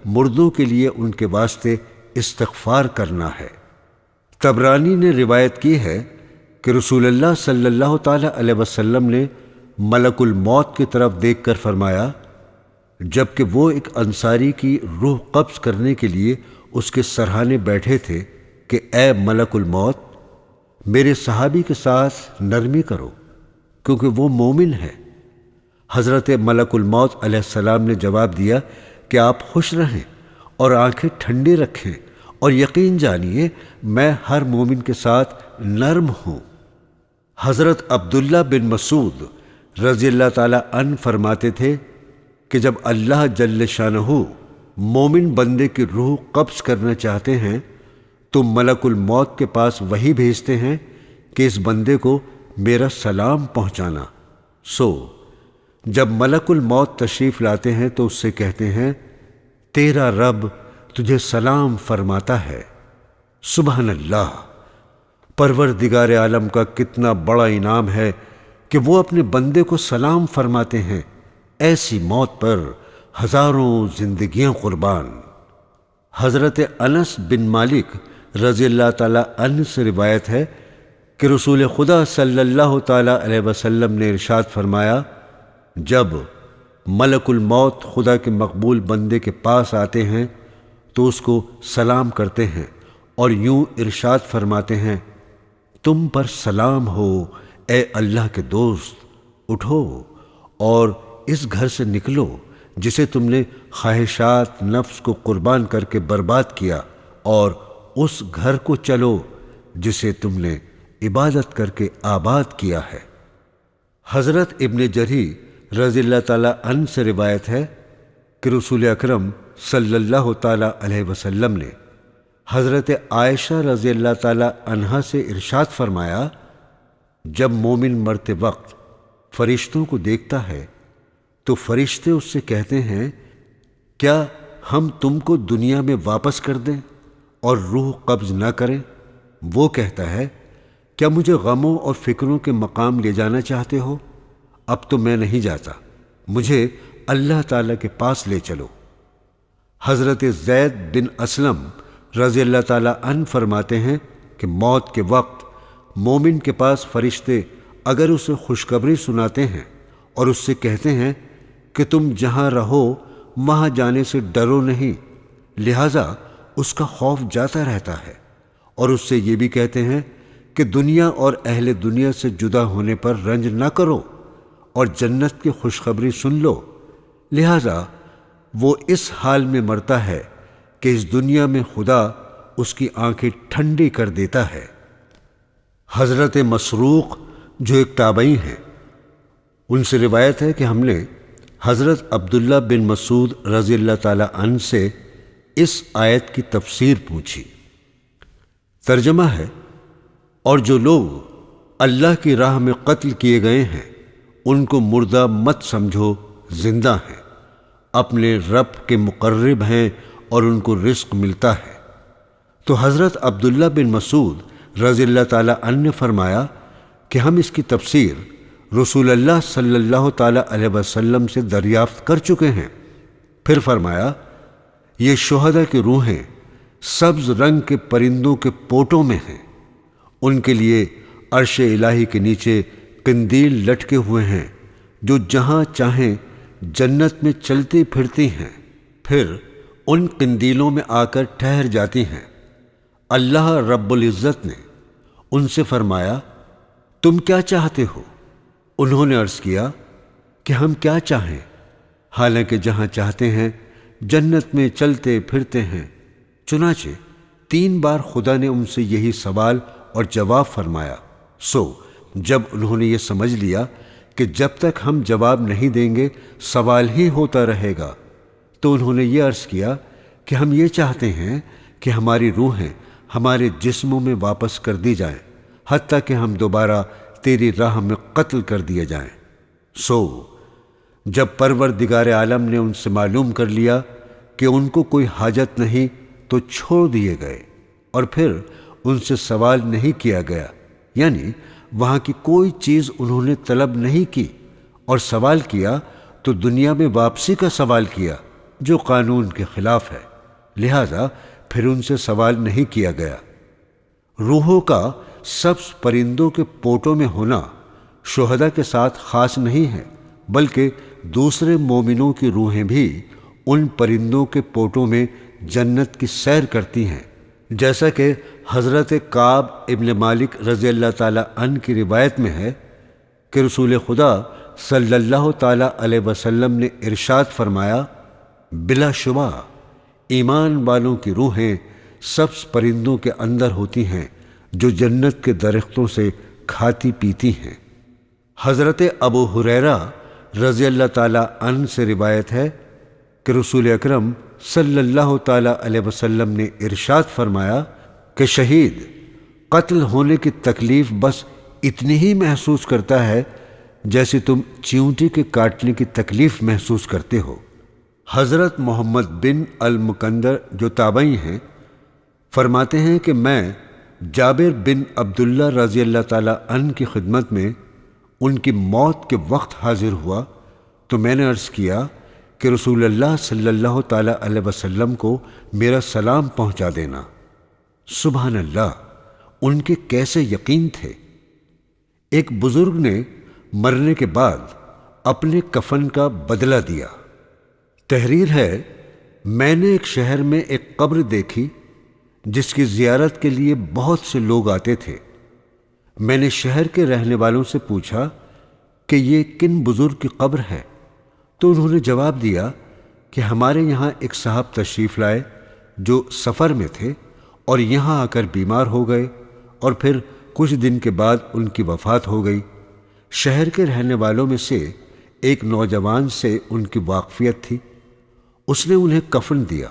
مردوں کے لیے ان کے واسطے استغفار کرنا ہے۔ طبرانی نے روایت کی ہے کہ رسول اللہ صلی اللہ تعالی علیہ وسلم نے ملک الموت کی طرف دیکھ کر فرمایا، جبکہ وہ ایک انصاری کی روح قبض کرنے کے لیے اس کے سرہانے بیٹھے تھے، کہ اے ملک الموت، میرے صحابی کے ساتھ نرمی کرو کیونکہ وہ مومن ہے۔ حضرت ملک الموت علیہ السلام نے جواب دیا کہ آپ خوش رہیں اور آنکھیں ٹھنڈی رکھیں، اور یقین جانیے میں ہر مومن کے ساتھ نرم ہوں۔ حضرت عبداللہ بن مسعود رضی اللہ تعالی عنہ فرماتے تھے کہ جب اللہ جل شانہ مومن بندے کی روح قبض کرنا چاہتے ہیں تو ملک الموت کے پاس وحی بھیجتے ہیں کہ اس بندے کو میرا سلام پہنچانا۔ سو جب ملک الموت تشریف لاتے ہیں تو اس سے کہتے ہیں، تیرا رب تجھے سلام فرماتا ہے۔ سبحان اللہ، پروردگار عالم کا کتنا بڑا انعام ہے کہ وہ اپنے بندے کو سلام فرماتے ہیں۔ ایسی موت پر ہزاروں زندگیاں قربان۔ حضرت انس بن مالک رضی اللہ تعالی عنہ سے روایت ہے کہ رسول خدا صلی اللہ تعالی علیہ وسلم نے ارشاد فرمایا، جب ملک الموت خدا کے مقبول بندے کے پاس آتے ہیں تو اس کو سلام کرتے ہیں اور یوں ارشاد فرماتے ہیں، تم پر سلام ہو اے اللہ کے دوست، اٹھو اور اس گھر سے نکلو جسے تم نے خواہشات نفس کو قربان کر کے برباد کیا، اور اس گھر کو چلو جسے تم نے عبادت کر کے آباد کیا ہے۔ حضرت ابن جری رضی اللہ تعالی عنہ سے روایت ہے کہ رسول اکرم صلی اللہ تعالی علیہ وسلم نے حضرت عائشہ رضی اللہ تعالی عنہا سے ارشاد فرمایا، جب مومن مرتے وقت فرشتوں کو دیکھتا ہے تو فرشتے اس سے کہتے ہیں، کیا ہم تم کو دنیا میں واپس کر دیں اور روح قبض نہ کریں؟ وہ کہتا ہے، کیا مجھے غموں اور فکروں کے مقام لے جانا چاہتے ہو؟ اب تو میں نہیں جاتا، مجھے اللہ تعالیٰ کے پاس لے چلو۔ حضرت زید بن اسلم رضی اللہ تعالیٰ عنہ فرماتے ہیں کہ موت کے وقت مومن کے پاس فرشتے اگر اسے خوشخبری سناتے ہیں اور اس سے کہتے ہیں کہ تم جہاں رہو وہاں جانے سے ڈرو نہیں، لہذا اس کا خوف جاتا رہتا ہے، اور اس سے یہ بھی کہتے ہیں کہ دنیا اور اہل دنیا سے جدا ہونے پر رنج نہ کرو اور جنت کی خوشخبری سن لو، لہذا وہ اس حال میں مرتا ہے کہ اس دنیا میں خدا اس کی آنکھیں ٹھنڈی کر دیتا ہے۔ حضرت مسروق جو ایک تابعی ہیں، ان سے روایت ہے کہ ہم نے حضرت عبداللہ بن مسعود رضی اللہ تعالی عنہ سے اس آیت کی تفسیر پوچھی۔ ترجمہ ہے، اور جو لوگ اللہ کی راہ میں قتل کیے گئے ہیں ان کو مردہ مت سمجھو، زندہ ہیں، اپنے رب کے مقرب ہیں اور ان کو رزق ملتا ہے۔ تو حضرت عبداللہ بن مسعود رضی اللہ تعالی عنہ نے فرمایا کہ ہم اس کی تفسیر رسول اللہ صلی اللہ تعالی علیہ وسلم سے دریافت کر چکے ہیں۔ پھر فرمایا، یہ شہداء کی روحیں سبز رنگ کے پرندوں کے پوٹوں میں ہیں، ان کے لیے عرش الہی کے نیچے قندیل لٹکے ہوئے ہیں جو جہاں چاہیں جنت میں چلتی پھرتی ہیں، پھر ان قندیلوں میں آ کر ٹھہر جاتی ہیں۔ اللہ رب العزت نے ان سے فرمایا، تم کیا چاہتے ہو؟ انہوں نے عرض کیا کہ ہم کیا چاہیں، حالانکہ جہاں چاہتے ہیں جنت میں چلتے پھرتے ہیں۔ چنانچہ 3 بار خدا نے ان سے یہی سوال اور جواب فرمایا۔ سو جب انہوں نے یہ سمجھ لیا کہ جب تک ہم جواب نہیں دیں گے سوال ہی ہوتا رہے گا، تو انہوں نے یہ عرض کیا کہ ہم یہ چاہتے ہیں کہ ہماری روحیں ہمارے جسموں میں واپس کر دی جائیں، حتیٰ کہ ہم دوبارہ تیری راہ میں قتل کر دیے جائیں۔ سو جب پروردگار عالم نے ان سے معلوم کر لیا کہ ان کو کوئی حاجت نہیں تو چھوڑ دیے گئے، اور پھر ان سے سوال نہیں کیا گیا، یعنی وہاں کی کوئی چیز انہوں نے طلب نہیں کی، اور سوال کیا تو دنیا میں واپسی کا سوال کیا جو قانون کے خلاف ہے، لہذا پھر ان سے سوال نہیں کیا گیا۔ روحوں کا سبز پرندوں کے پوٹوں میں ہونا شہداء کے ساتھ خاص نہیں ہے، بلکہ دوسرے مومنوں کی روحیں بھی ان پرندوں کے پوٹوں میں جنت کی سیر کرتی ہیں، جیسا کہ حضرت کعب ابن مالک رضی اللہ تعالی عنہ کی روایت میں ہے کہ رسول خدا صلی اللہ تعالی علیہ وسلم نے ارشاد فرمایا، بلا شبہ ایمان والوں کی روحیں سبز پرندوں کے اندر ہوتی ہیں جو جنت کے درختوں سے کھاتی پیتی ہیں۔ حضرت ابو ہریرہ رضی اللہ تعالی عنہ سے روایت ہے کہ رسول اکرم صلی اللہ تعالی علیہ وسلم نے ارشاد فرمایا کہ شہید قتل ہونے کی تکلیف بس اتنی ہی محسوس کرتا ہے جیسے تم چیونٹی کے کاٹنے کی تکلیف محسوس کرتے ہو۔ حضرت محمد بن المکندر جو تابعی ہیں فرماتے ہیں کہ میں جابر بن عبداللہ رضی اللہ تعالی عنہ کی خدمت میں ان کی موت کے وقت حاضر ہوا تو میں نے عرض کیا کہ رسول اللہ صلی اللہ تعالی علیہ وسلم کو میرا سلام پہنچا دینا۔ سبحان اللہ، ان کے کیسے یقین تھے۔ ایک بزرگ نے مرنے کے بعد اپنے کفن کا بدلہ دیا۔ تحریر ہے، میں نے ایک شہر میں ایک قبر دیکھی جس کی زیارت کے لیے بہت سے لوگ آتے تھے۔ میں نے شہر کے رہنے والوں سے پوچھا کہ یہ کن بزرگ کی قبر ہے، تو انہوں نے جواب دیا کہ ہمارے یہاں ایک صاحب تشریف لائے جو سفر میں تھے اور یہاں آ کر بیمار ہو گئے، اور پھر کچھ دن کے بعد ان کی وفات ہو گئی۔ شہر کے رہنے والوں میں سے ایک نوجوان سے ان کی واقفیت تھی، اس نے انہیں کفن دیا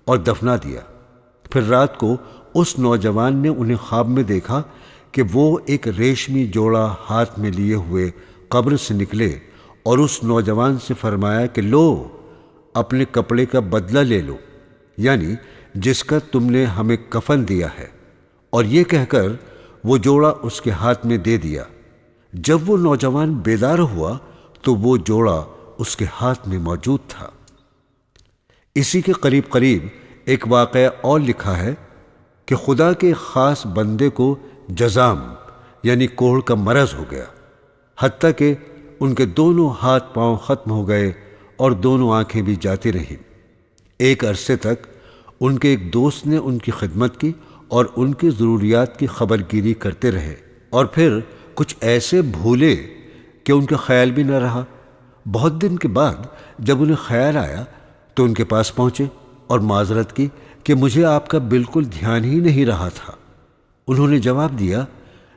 اور دفنا دیا۔ پھر رات کو اس نوجوان نے انہیں خواب میں دیکھا کہ وہ ایک ریشمی جوڑا ہاتھ میں لیے ہوئے قبر سے نکلے اور اس نوجوان سے فرمایا کہ لو، اپنے کپڑے کا بدلہ لے لو، یعنی جس کا تم نے ہمیں کفن دیا ہے، اور یہ کہہ کر وہ جوڑا اس کے ہاتھ میں دے دیا۔ جب وہ نوجوان بیدار ہوا تو وہ جوڑا اس کے ہاتھ میں موجود تھا۔ اسی کے قریب قریب ایک واقعہ اور لکھا ہے کہ خدا کے خاص بندے کو جزام یعنی کوڑھ کا مرض ہو گیا، حتیٰ کہ ان کے دونوں ہاتھ پاؤں ختم ہو گئے اور دونوں آنکھیں بھی جاتی رہیں۔ ایک عرصے تک ان کے ایک دوست نے ان کی خدمت کی اور ان کی ضروریات کی خبر گیری کرتے رہے، اور پھر کچھ ایسے بھولے کہ ان کا خیال بھی نہ رہا۔ بہت دن کے بعد جب انہیں خیال آیا تو ان کے پاس پہنچے اور معذرت کی کہ مجھے آپ کا بالکل دھیان ہی نہیں رہا تھا۔ انہوں نے جواب دیا،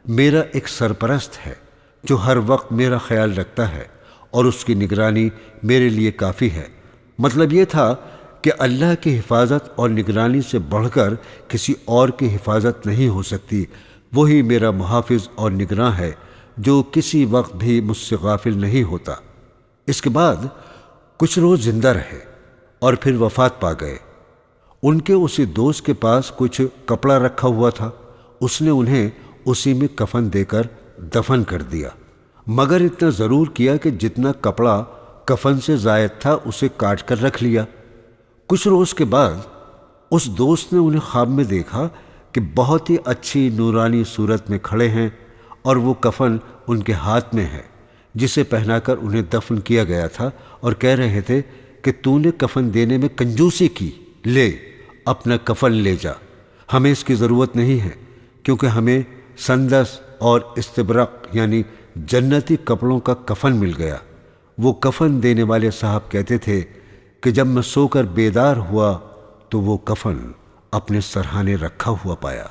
میرا ایک سرپرست ہے جو ہر وقت میرا خیال رکھتا ہے اور اس کی نگرانی میرے لیے کافی ہے۔ مطلب یہ تھا کہ اللہ کی حفاظت اور نگرانی سے بڑھ کر کسی اور کی حفاظت نہیں ہو سکتی۔ وہی میرا محافظ اور نگراں ہے جو کسی وقت بھی مجھ سے غافل نہیں ہوتا۔ اس کے بعد کچھ روز زندہ رہے اور پھر وفات پا گئے۔ ان کے اسی دوست کے پاس کچھ کپڑا رکھا ہوا تھا، اس نے انہیں اسی میں کفن دے کر دفن کر دیا، مگر اتنا ضرور کیا کہ جتنا کپڑا کفن سے زائد تھا اسے کاٹ کر رکھ لیا۔ کچھ روز کے بعد اس دوست نے انہیں خواب میں دیکھا کہ بہت ہی اچھی نورانی صورت میں کھڑے ہیں اور وہ کفن ان کے ہاتھ میں ہے جسے پہنا کر انہیں دفن کیا گیا تھا، اور کہہ رہے تھے کہ تو نے کفن دینے میں کنجوسی کی، لے اپنا کفن لے جا، ہمیں اس کی ضرورت نہیں ہے، کیونکہ ہمیں سندس اور استبرق یعنی جنتی کپڑوں کا کفن مل گیا۔ وہ کفن دینے والے صاحب کہتے تھے کہ جب میں سو کر بیدار ہوا تو وہ کفن اپنے سرہانے رکھا ہوا پایا۔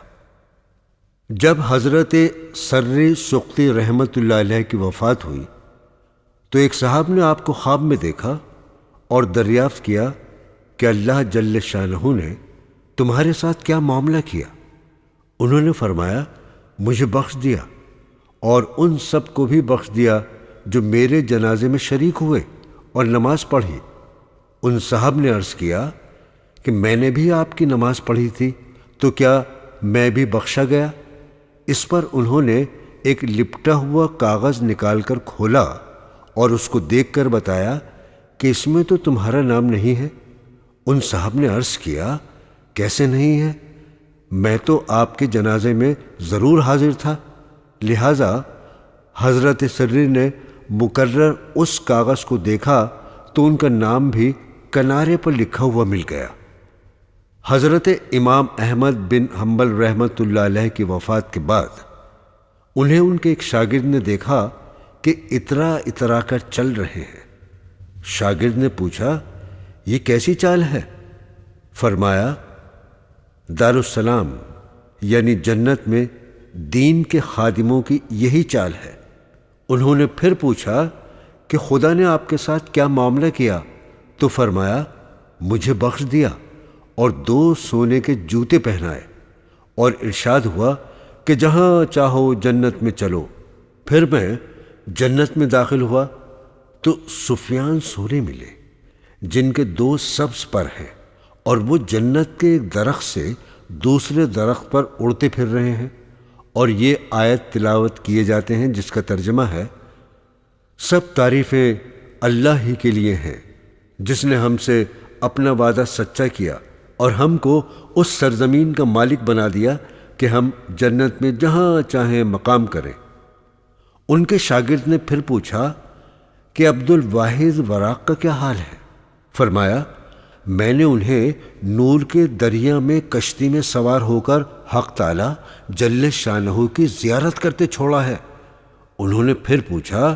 جب حضرت سری سقطی رحمت اللہ علیہ کی وفات ہوئی تو ایک صاحب نے آپ کو خواب میں دیکھا اور دریافت کیا کہ اللہ جل شانہ نے تمہارے ساتھ کیا معاملہ کیا؟ انہوں نے فرمایا، مجھے بخش دیا اور ان سب کو بھی بخش دیا جو میرے جنازے میں شریک ہوئے اور نماز پڑھی۔ ان صاحب نے عرض کیا کہ میں نے بھی آپ کی نماز پڑھی تھی، تو کیا میں بھی بخشا گیا؟ اس پر انہوں نے ایک لپٹا ہوا کاغذ نکال کر کھولا اور اس کو دیکھ کر بتایا کہ اس میں تو تمہارا نام نہیں ہے۔ ان صاحب نے عرض کیا، کیسے نہیں ہے؟ میں تو آپ کے جنازے میں ضرور حاضر تھا۔ لہذا حضرت سری نے مقرر اس کاغذ کو دیکھا تو ان کا نام بھی کنارے پر لکھا ہوا مل گیا۔ حضرت امام احمد بن حنبل رحمت اللہ علیہ کی وفات کے بعد انہیں ان کے ایک شاگرد نے دیکھا کہ اترا اترا کر چل رہے ہیں۔ شاگرد نے پوچھا، یہ کیسی چال ہے؟ فرمایا، دارالسلام یعنی جنت میں دین کے خادموں کی یہی چال ہے۔ انہوں نے پھر پوچھا کہ خدا نے آپ کے ساتھ کیا معاملہ کیا؟ تو فرمایا، مجھے بخش دیا اور 2 سونے کے جوتے پہنائے، اور ارشاد ہوا کہ جہاں چاہو جنت میں چلو۔ پھر میں جنت میں داخل ہوا تو سفیان سونے ملے جن کے 2 سبز پر ہیں، اور وہ جنت کے ایک درخت سے دوسرے درخت پر اڑتے پھر رہے ہیں، اور یہ آیت تلاوت کیے جاتے ہیں جس کا ترجمہ ہے، سب تعریفیں اللہ ہی کے لیے ہیں جس نے ہم سے اپنا وعدہ سچا کیا اور ہم کو اس سرزمین کا مالک بنا دیا کہ ہم جنت میں جہاں چاہیں مقام کریں۔ ان کے شاگرد نے پھر پوچھا کہ عبد الواحد وراق کا کیا حال ہے؟ فرمایا، میں نے انہیں نور کے دریا میں کشتی میں سوار ہو کر حق تعالی جل شانہ کی زیارت کرتے چھوڑا ہے۔ انہوں نے پھر پوچھا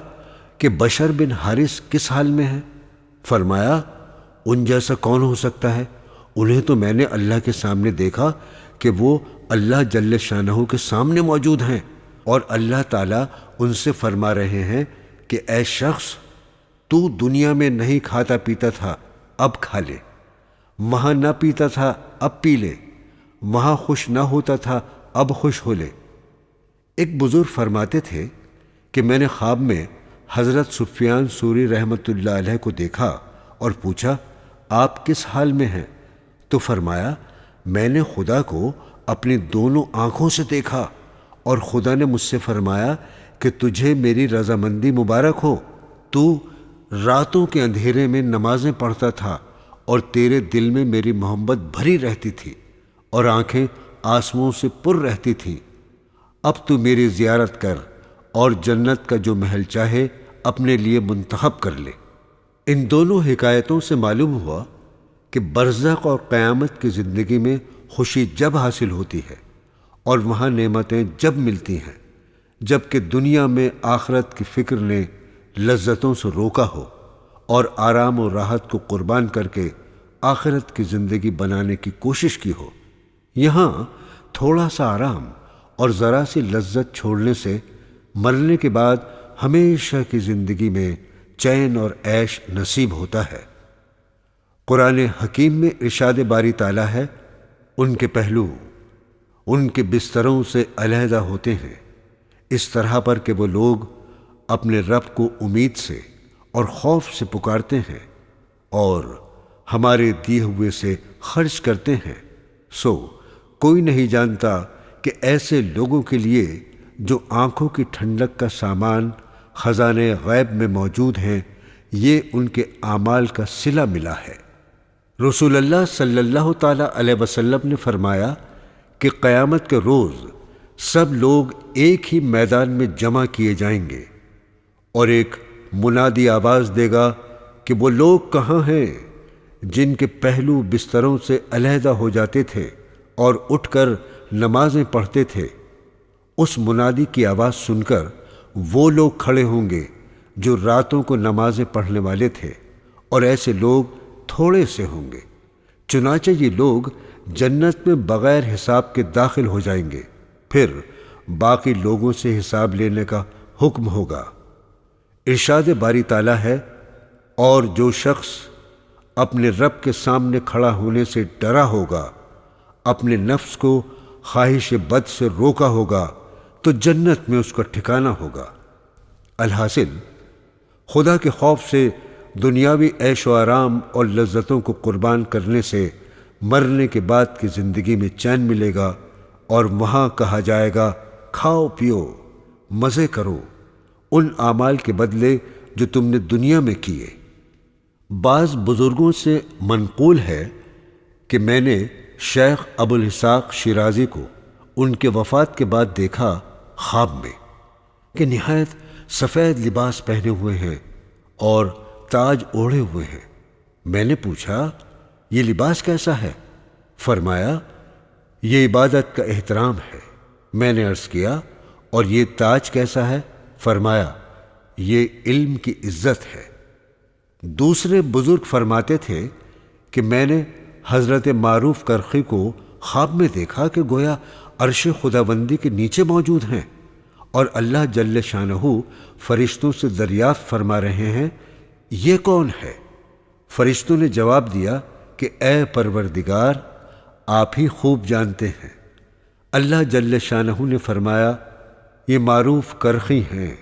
کہ بشر بن حارث کس حال میں ہے؟ فرمایا، ان جیسا کون ہو سکتا ہے؟ انہیں تو میں نے اللہ کے سامنے دیکھا کہ وہ اللہ جل شانہ کے سامنے موجود ہیں، اور اللہ تعالیٰ ان سے فرما رہے ہیں کہ اے شخص، تو دنیا میں نہیں کھاتا پیتا تھا، اب کھا لے، وہاں نہ پیتا تھا، اب پی لے، وہاں خوش نہ ہوتا تھا اب خوش ہو لے۔ ایک بزرگ فرماتے تھے کہ میں نے خواب میں حضرت سفیان ثوری رحمۃ اللہ علیہ کو دیکھا اور پوچھا آپ کس حال میں ہیں؟ تو فرمایا میں نے خدا کو اپنی دونوں آنکھوں سے دیکھا اور خدا نے مجھ سے فرمایا کہ تجھے میری رضامندی مبارک ہو، تو راتوں کے اندھیرے میں نمازیں پڑھتا تھا اور تیرے دل میں میری محبت بھری رہتی تھی اور آنکھیں آنسوؤں سے پر رہتی تھیں۔ اب تو میری زیارت کر اور جنت کا جو محل چاہے اپنے لیے منتخب کر لے۔ ان دونوں حکایتوں سے معلوم ہوا کہ برزخ اور قیامت کی زندگی میں خوشی جب حاصل ہوتی ہے اور وہاں نعمتیں جب ملتی ہیں، جبکہ دنیا میں آخرت کی فکر نے لذتوں سے روکا ہو اور آرام و راحت کو قربان کر کے آخرت کی زندگی بنانے کی کوشش کی ہو۔ یہاں تھوڑا سا آرام اور ذرا سی لذت چھوڑنے سے مرنے کے بعد ہمیشہ کی زندگی میں چین اور عیش نصیب ہوتا ہے۔ قرآن حکیم میں ارشاد باری تعالیٰ ہے، ان کے پہلو ان کے بستروں سے علیحدہ ہوتے ہیں، اس طرح پر کہ وہ لوگ اپنے رب کو امید سے اور خوف سے پکارتے ہیں اور ہمارے دیے ہوئے سے خرچ کرتے ہیں۔ سو کوئی نہیں جانتا کہ ایسے لوگوں کے لیے جو آنکھوں کی ٹھنڈک کا سامان خزانے غیب میں موجود ہیں، یہ ان کے اعمال کا صلہ ملا ہے۔ رسول اللہ صلی اللہ تعالی علیہ وسلم نے فرمایا کہ قیامت کے روز سب لوگ ایک ہی میدان میں جمع کیے جائیں گے اور ایک منادی آواز دے گا کہ وہ لوگ کہاں ہیں جن کے پہلو بستروں سے علیحدہ ہو جاتے تھے اور اٹھ کر نمازیں پڑھتے تھے۔ اس منادی کی آواز سن کر وہ لوگ کھڑے ہوں گے جو راتوں کو نمازیں پڑھنے والے تھے، اور ایسے لوگ تھوڑے سے ہوں گے۔ چنانچہ یہ لوگ جنت میں بغیر حساب کے داخل ہو جائیں گے، پھر باقی لوگوں سے حساب لینے کا حکم ہوگا۔ ارشاد باری تعالیٰ ہے، اور جو شخص اپنے رب کے سامنے کھڑا ہونے سے ڈرا ہوگا، اپنے نفس کو خواہش بد سے روکا ہوگا، تو جنت میں اس کا ٹھکانہ ہوگا۔ الحاصل خدا کے خوف سے دنیاوی عیش و آرام اور لذتوں کو قربان کرنے سے مرنے کے بعد کی زندگی میں چین ملے گا، اور وہاں کہا جائے گا کھاؤ پیو مزے کرو ان اعمال کے بدلے جو تم نے دنیا میں کیے۔ بعض بزرگوں سے منقول ہے کہ میں نے شیخ ابو الاسحاق شیرازی کو ان کے وفات کے بعد دیکھا خواب میں کہ نہایت سفید لباس پہنے ہوئے ہیں اور تاج اوڑھے ہوئے ہیں۔ میں نے پوچھا یہ لباس کیسا ہے؟ فرمایا یہ عبادت کا احترام ہے۔ میں نے عرض کیا اور یہ تاج کیسا ہے؟ فرمایا یہ علم کی عزت ہے۔ دوسرے بزرگ فرماتے تھے کہ میں نے حضرت معروف کرخی کو خواب میں دیکھا کہ گویا عرش خداوندی کے نیچے موجود ہیں اور اللہ جل شانہ فرشتوں سے دریافت فرما رہے ہیں یہ کون ہے؟ فرشتوں نے جواب دیا کہ اے پروردگار آپ ہی خوب جانتے ہیں۔ اللہ جل شانہ نے فرمایا یہ معروف کرخی ہیں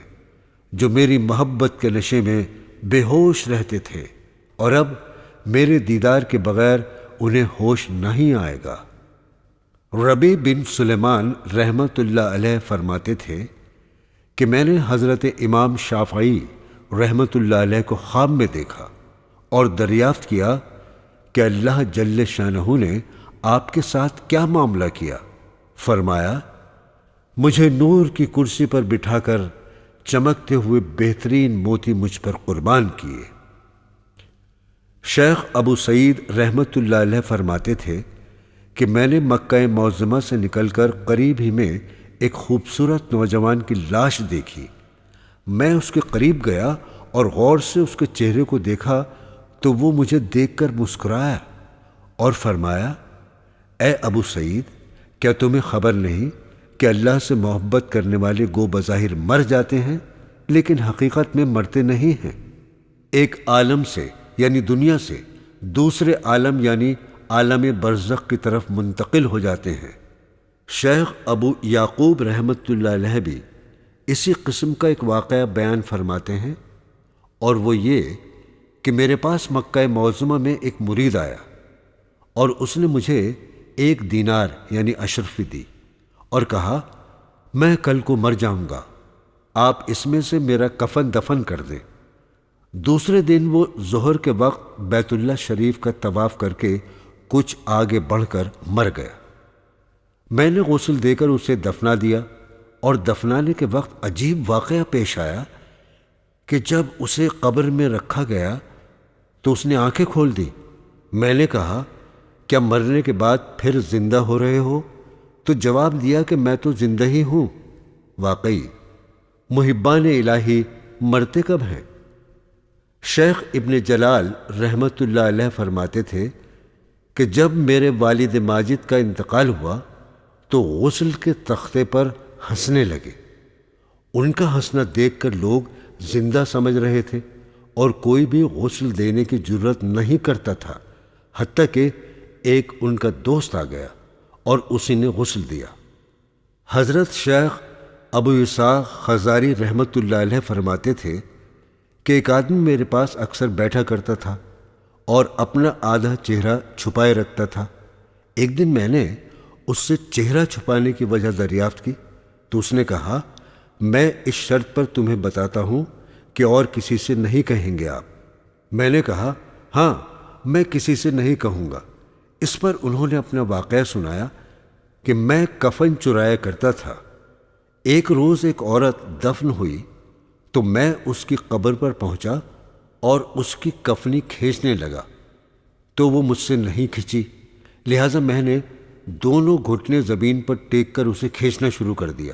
جو میری محبت کے نشے میں بے ہوش رہتے تھے، اور اب میرے دیدار کے بغیر انہیں ہوش نہیں آئے گا۔ ربیع بن سلیمان رحمۃ اللہ علیہ فرماتے تھے کہ میں نے حضرت امام شافعی رحمۃ اللہ علیہ کو خواب میں دیکھا اور دریافت کیا کہ اللہ جل شانہ نے آپ کے ساتھ کیا معاملہ کیا؟ فرمایا مجھے نور کی کرسی پر بٹھا کر چمکتے ہوئے بہترین موتی مجھ پر قربان کیے۔ شیخ ابو سعید رحمۃ اللہ علیہ فرماتے تھے کہ میں نے مکہ معظمہ سے نکل کر قریب ہی میں ایک خوبصورت نوجوان کی لاش دیکھی۔ میں اس کے قریب گیا اور غور سے اس کے چہرے کو دیکھا تو وہ مجھے دیکھ کر مسکرایا اور فرمایا اے ابو سعید کیا تمہیں خبر نہیں کہ اللہ سے محبت کرنے والے گو بظاہر مر جاتے ہیں لیکن حقیقت میں مرتے نہیں ہیں۔ ایک عالم سے یعنی دنیا سے دوسرے عالم یعنی عالم برزخ کی طرف منتقل ہو جاتے ہیں۔ شیخ ابو یعقوب رحمۃ اللہ علیہ بھی اسی قسم کا ایک واقعہ بیان فرماتے ہیں، اور وہ یہ کہ میرے پاس مکہ معظمہ میں ایک مرید آیا اور اس نے مجھے 1 دینار یعنی اشرفی دی اور کہا، میں کل کو مر جاؤں گا، آپ اس میں سے میرا کفن دفن کر دیں۔ دوسرے دن وہ ظہر کے وقت بیت اللہ شریف کا طواف کر کے کچھ آگے بڑھ کر مر گیا۔ میں نے غسل دے کر اسے دفنا دیا، اور دفنانے کے وقت عجیب واقعہ پیش آیا کہ جب اسے قبر میں رکھا گیا تو اس نے آنکھیں کھول دی۔ میں نے کہا، کیا مرنے کے بعد پھر زندہ ہو رہے ہو؟ تو جواب دیا کہ میں تو زندہ ہی ہوں۔ واقعی محبان الہی مرتے کب ہیں؟ شیخ ابن جلال رحمۃ اللہ علیہ فرماتے تھے کہ جب میرے والد ماجد کا انتقال ہوا تو غسل کے تختے پر ہنسنے لگے۔ ان کا ہنسنا دیکھ کر لوگ زندہ سمجھ رہے تھے اور کوئی بھی غسل دینے کی جرت نہیں کرتا تھا، حتیٰ کہ ایک ان کا دوست آ گیا اور اسی نے غسل دیا۔ حضرت شیخ ابو اسحاق خزاری رحمۃ اللہ علیہ فرماتے تھے کہ ایک آدمی میرے پاس اکثر بیٹھا کرتا تھا اور اپنا آدھا چہرہ چھپائے رکھتا تھا۔ ایک دن میں نے اس سے چہرہ چھپانے کی وجہ دریافت کی تو اس نے کہا، میں اس شرط پر تمہیں بتاتا ہوں کہ اور کسی سے نہیں کہیں گے آپ۔ میں نے کہا، ہاں میں کسی سے نہیں کہوں گا۔ اس پر انہوں نے اپنا واقعہ سنایا کہ میں کفن چرایا کرتا تھا۔ ایک روز ایک عورت دفن ہوئی تو میں اس کی قبر پر پہنچا اور اس کی کفنی کھینچنے لگا تو وہ مجھ سے نہیں کھنچی، لہٰذا میں نے دونوں گھٹنے زمین پر ٹیک کر اسے کھینچنا شروع کر دیا۔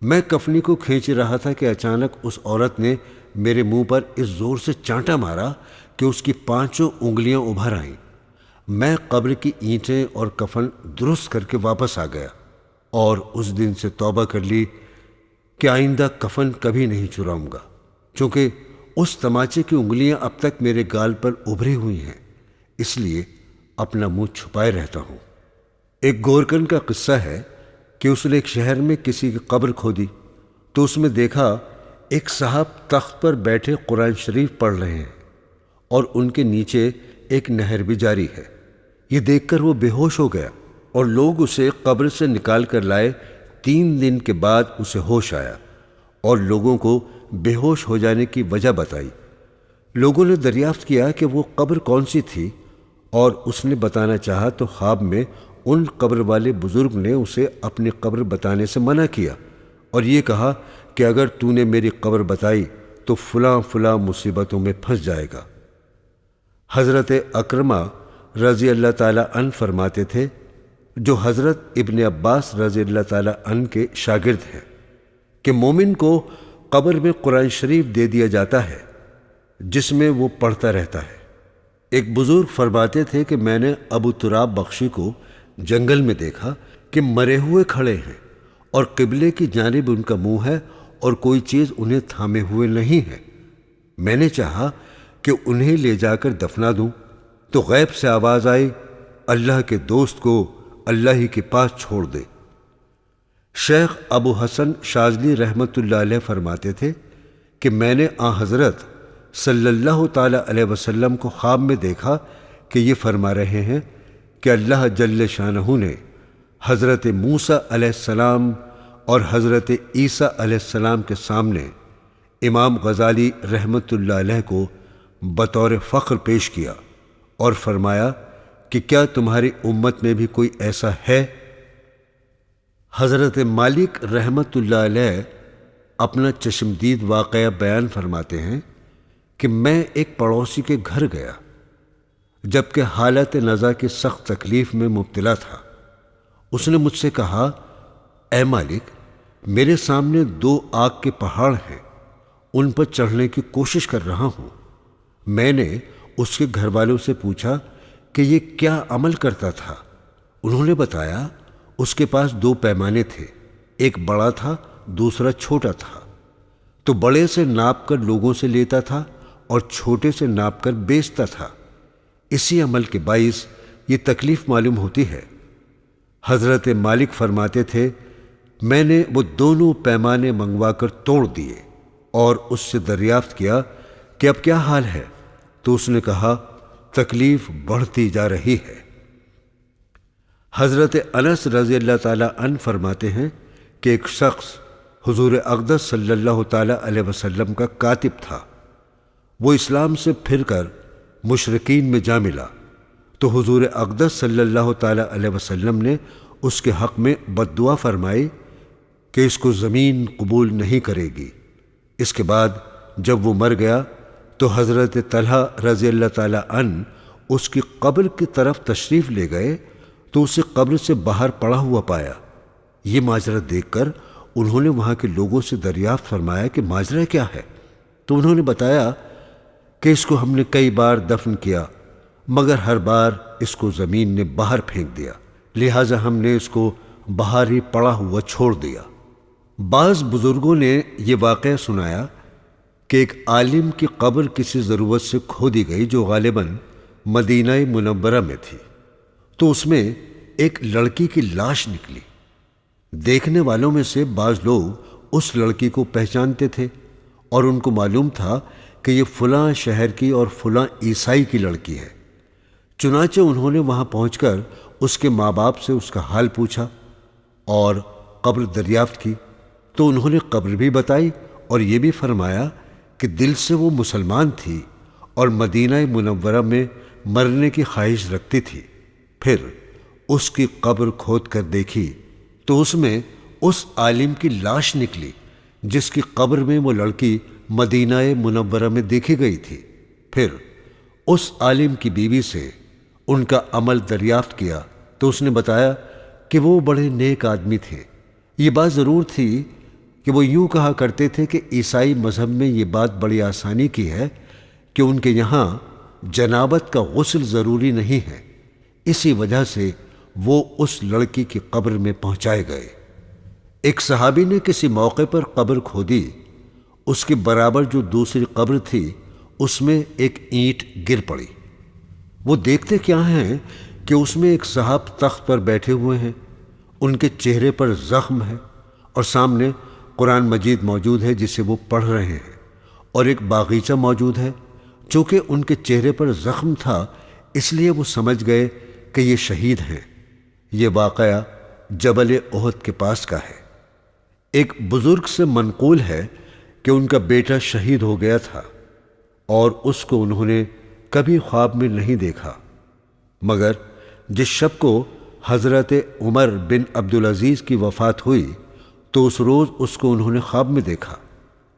میں کفنی کو کھینچ رہا تھا کہ اچانک اس عورت نے میرے منہ پر اس زور سے چانٹا مارا کہ اس کی 5 انگلیاں ابھر آئیں۔ میں قبر کی اینٹیں اور کفن درست کر کے واپس آ گیا اور اس دن سے توبہ کر لی کہ آئندہ کفن کبھی نہیں چراؤں گا، چونکہ اس تماچے کی انگلیاں اب تک میرے گال پر ابھری ہوئی ہیں، اس لیے اپنا منہ چھپائے رہتا ہوں۔ ایک گورکن کا قصہ ہے کہ اس نے ایک شہر میں کسی کی قبر کھودی تو اس میں دیکھا ایک صاحب تخت پر بیٹھے قرآن شریف پڑھ رہے ہیں اور ان کے نیچے ایک نہر بھی جاری ہے۔ یہ دیکھ کر وہ بے ہوش ہو گیا اور لوگ اسے قبر سے نکال کر لائے۔ 3 دن کے بعد اسے ہوش آیا اور لوگوں کو بے ہوش ہو جانے کی وجہ بتائی۔ لوگوں نے دریافت کیا کہ وہ قبر کون سی تھی، اور اس نے بتانا چاہا تو خواب میں ان قبر والے بزرگ نے اسے اپنی قبر بتانے سے منع کیا اور یہ کہا کہ اگر تو نے میری قبر بتائی تو فلاں فلاں مصیبتوں میں پھنس جائے گا۔ حضرت اکرمہ رضی اللہ تعالیٰ عنہ فرماتے تھے، جو حضرت ابن عباس رضی اللہ تعالیٰ عنہ کے شاگرد ہیں، کہ مومن کو قبر میں قرآن شریف دے دیا جاتا ہے جس میں وہ پڑھتا رہتا ہے۔ ایک بزرگ فرماتے تھے کہ میں نے ابو تراب بخشی کو جنگل میں دیکھا کہ مرے ہوئے کھڑے ہیں اور قبلے کی جانب ان کا منہ ہے اور کوئی چیز انہیں تھامے ہوئے نہیں ہے۔ میں نے چاہا کہ انہیں لے جا کر دفنا دوں تو غیب سے آواز آئی، اللہ کے دوست کو اللہ ہی کے پاس چھوڑ دے۔ شیخ ابو حسن شاذلی رحمۃ اللہ علیہ فرماتے تھے کہ میں نے حضرت صلی اللہ تعالیٰ علیہ وسلم کو خواب میں دیکھا کہ یہ فرما رہے ہیں کہ اللہ جل شانہ نے حضرت موسیٰ علیہ السلام اور حضرت عیسیٰ علیہ السلام کے سامنے امام غزالی رحمۃ اللہ علیہ کو بطور فخر پیش کیا اور فرمایا کہ کیا تمہاری امت میں بھی کوئی ایسا ہے؟ حضرت مالک رحمۃ اللہ علیہ اپنا چشمدید واقعہ بیان فرماتے ہیں کہ میں ایک پڑوسی کے گھر گیا جبکہ حالت نزا کی سخت تکلیف میں مبتلا تھا۔ اس نے مجھ سے کہا، اے مالک، میرے سامنے 2 آگ کے پہاڑ ہیں، ان پر چڑھنے کی کوشش کر رہا ہوں۔ میں نے اس کے گھر والوں سے پوچھا کہ یہ کیا عمل کرتا تھا۔ انہوں نے بتایا اس کے پاس 2 پیمانے تھے، ایک بڑا تھا، دوسرا چھوٹا تھا، تو بڑے سے ناپ کر لوگوں سے لیتا تھا اور چھوٹے سے ناپ کر بیچتا تھا۔ اسی عمل کے باعث یہ تکلیف معلوم ہوتی ہے۔ حضرت مالک فرماتے تھے میں نے وہ دونوں پیمانے منگوا کر توڑ دیے اور اس سے دریافت کیا کہ اب کیا حال ہے، تو اس نے کہا تکلیف بڑھتی جا رہی ہے۔ حضرت انس رضی اللہ تعالی عنہ فرماتے ہیں کہ ایک شخص حضور اقدس صلی اللہ تعالی علیہ وسلم کا کاتب تھا۔ وہ اسلام سے پھر کر مشرکین میں جا ملا تو حضور اقدس صلی اللہ تعالی علیہ وسلم نے اس کے حق میں بد دعا فرمائی کہ اس کو زمین قبول نہیں کرے گی۔ اس کے بعد جب وہ مر گیا تو حضرت طلحہ رضی اللہ تعالی عنہ اس کی قبر کی طرف تشریف لے گئے تو اسے قبر سے باہر پڑا ہوا پایا۔ یہ ماجرا دیکھ کر انہوں نے وہاں کے لوگوں سے دریافت فرمایا کہ ماجرا کیا ہے، تو انہوں نے بتایا کہ اس کو ہم نے کئی بار دفن کیا مگر ہر بار اس کو زمین نے باہر پھینک دیا، لہٰذا ہم نے اس کو باہر ہی پڑا ہوا چھوڑ دیا۔ بعض بزرگوں نے یہ واقعہ سنایا کہ ایک عالم کی قبر کسی ضرورت سے کھودی گئی جو غالباً مدینہ منورہ میں تھی، تو اس میں ایک لڑکی کی لاش نکلی۔ دیکھنے والوں میں سے بعض لوگ اس لڑکی کو پہچانتے تھے اور ان کو معلوم تھا کہ یہ فلاں شہر کی اور فلاں عیسائی کی لڑکی ہے۔ چنانچہ انہوں نے وہاں پہنچ کر اس کے ماں باپ سے اس کا حال پوچھا اور قبر دریافت کی، تو انہوں نے قبر بھی بتائی اور یہ بھی فرمایا کہ دل سے وہ مسلمان تھی اور مدینہ منورہ میں مرنے کی خواہش رکھتی تھی۔ پھر اس کی قبر کھود کر دیکھی تو اس میں اس عالم کی لاش نکلی جس کی قبر میں وہ لڑکی مدینہ منورہ میں دیکھی گئی تھی۔ پھر اس عالم کی بیوی سے ان کا عمل دریافت کیا تو اس نے بتایا کہ وہ بڑے نیک آدمی تھے۔ یہ بات ضرور تھی کہ وہ یوں کہا کرتے تھے کہ عیسائی مذہب میں یہ بات بڑی آسانی کی ہے کہ ان کے یہاں جنابت کا غسل ضروری نہیں ہے، اسی وجہ سے وہ اس لڑکی کی قبر میں پہنچائے گئے۔ ایک صحابی نے کسی موقع پر قبر کھودی، اس کے برابر جو دوسری قبر تھی اس میں ایک اینٹ گر پڑی۔ وہ دیکھتے کیا ہیں کہ اس میں ایک صاحب تخت پر بیٹھے ہوئے ہیں، ان کے چہرے پر زخم ہے اور سامنے قرآن مجید موجود ہے جسے وہ پڑھ رہے ہیں، اور ایک باغیچہ موجود ہے۔ چونکہ ان کے چہرے پر زخم تھا اس لیے وہ سمجھ گئے کہ یہ شہید ہیں۔ یہ واقعہ جبل احد کے پاس کا ہے۔ ایک بزرگ سے منقول ہے کہ ان کا بیٹا شہید ہو گیا تھا اور اس کو انہوں نے کبھی خواب میں نہیں دیکھا، مگر جس شب کو حضرت عمر بن عبدالعزیز کی وفات ہوئی تو اس روز اس کو انہوں نے خواب میں دیکھا۔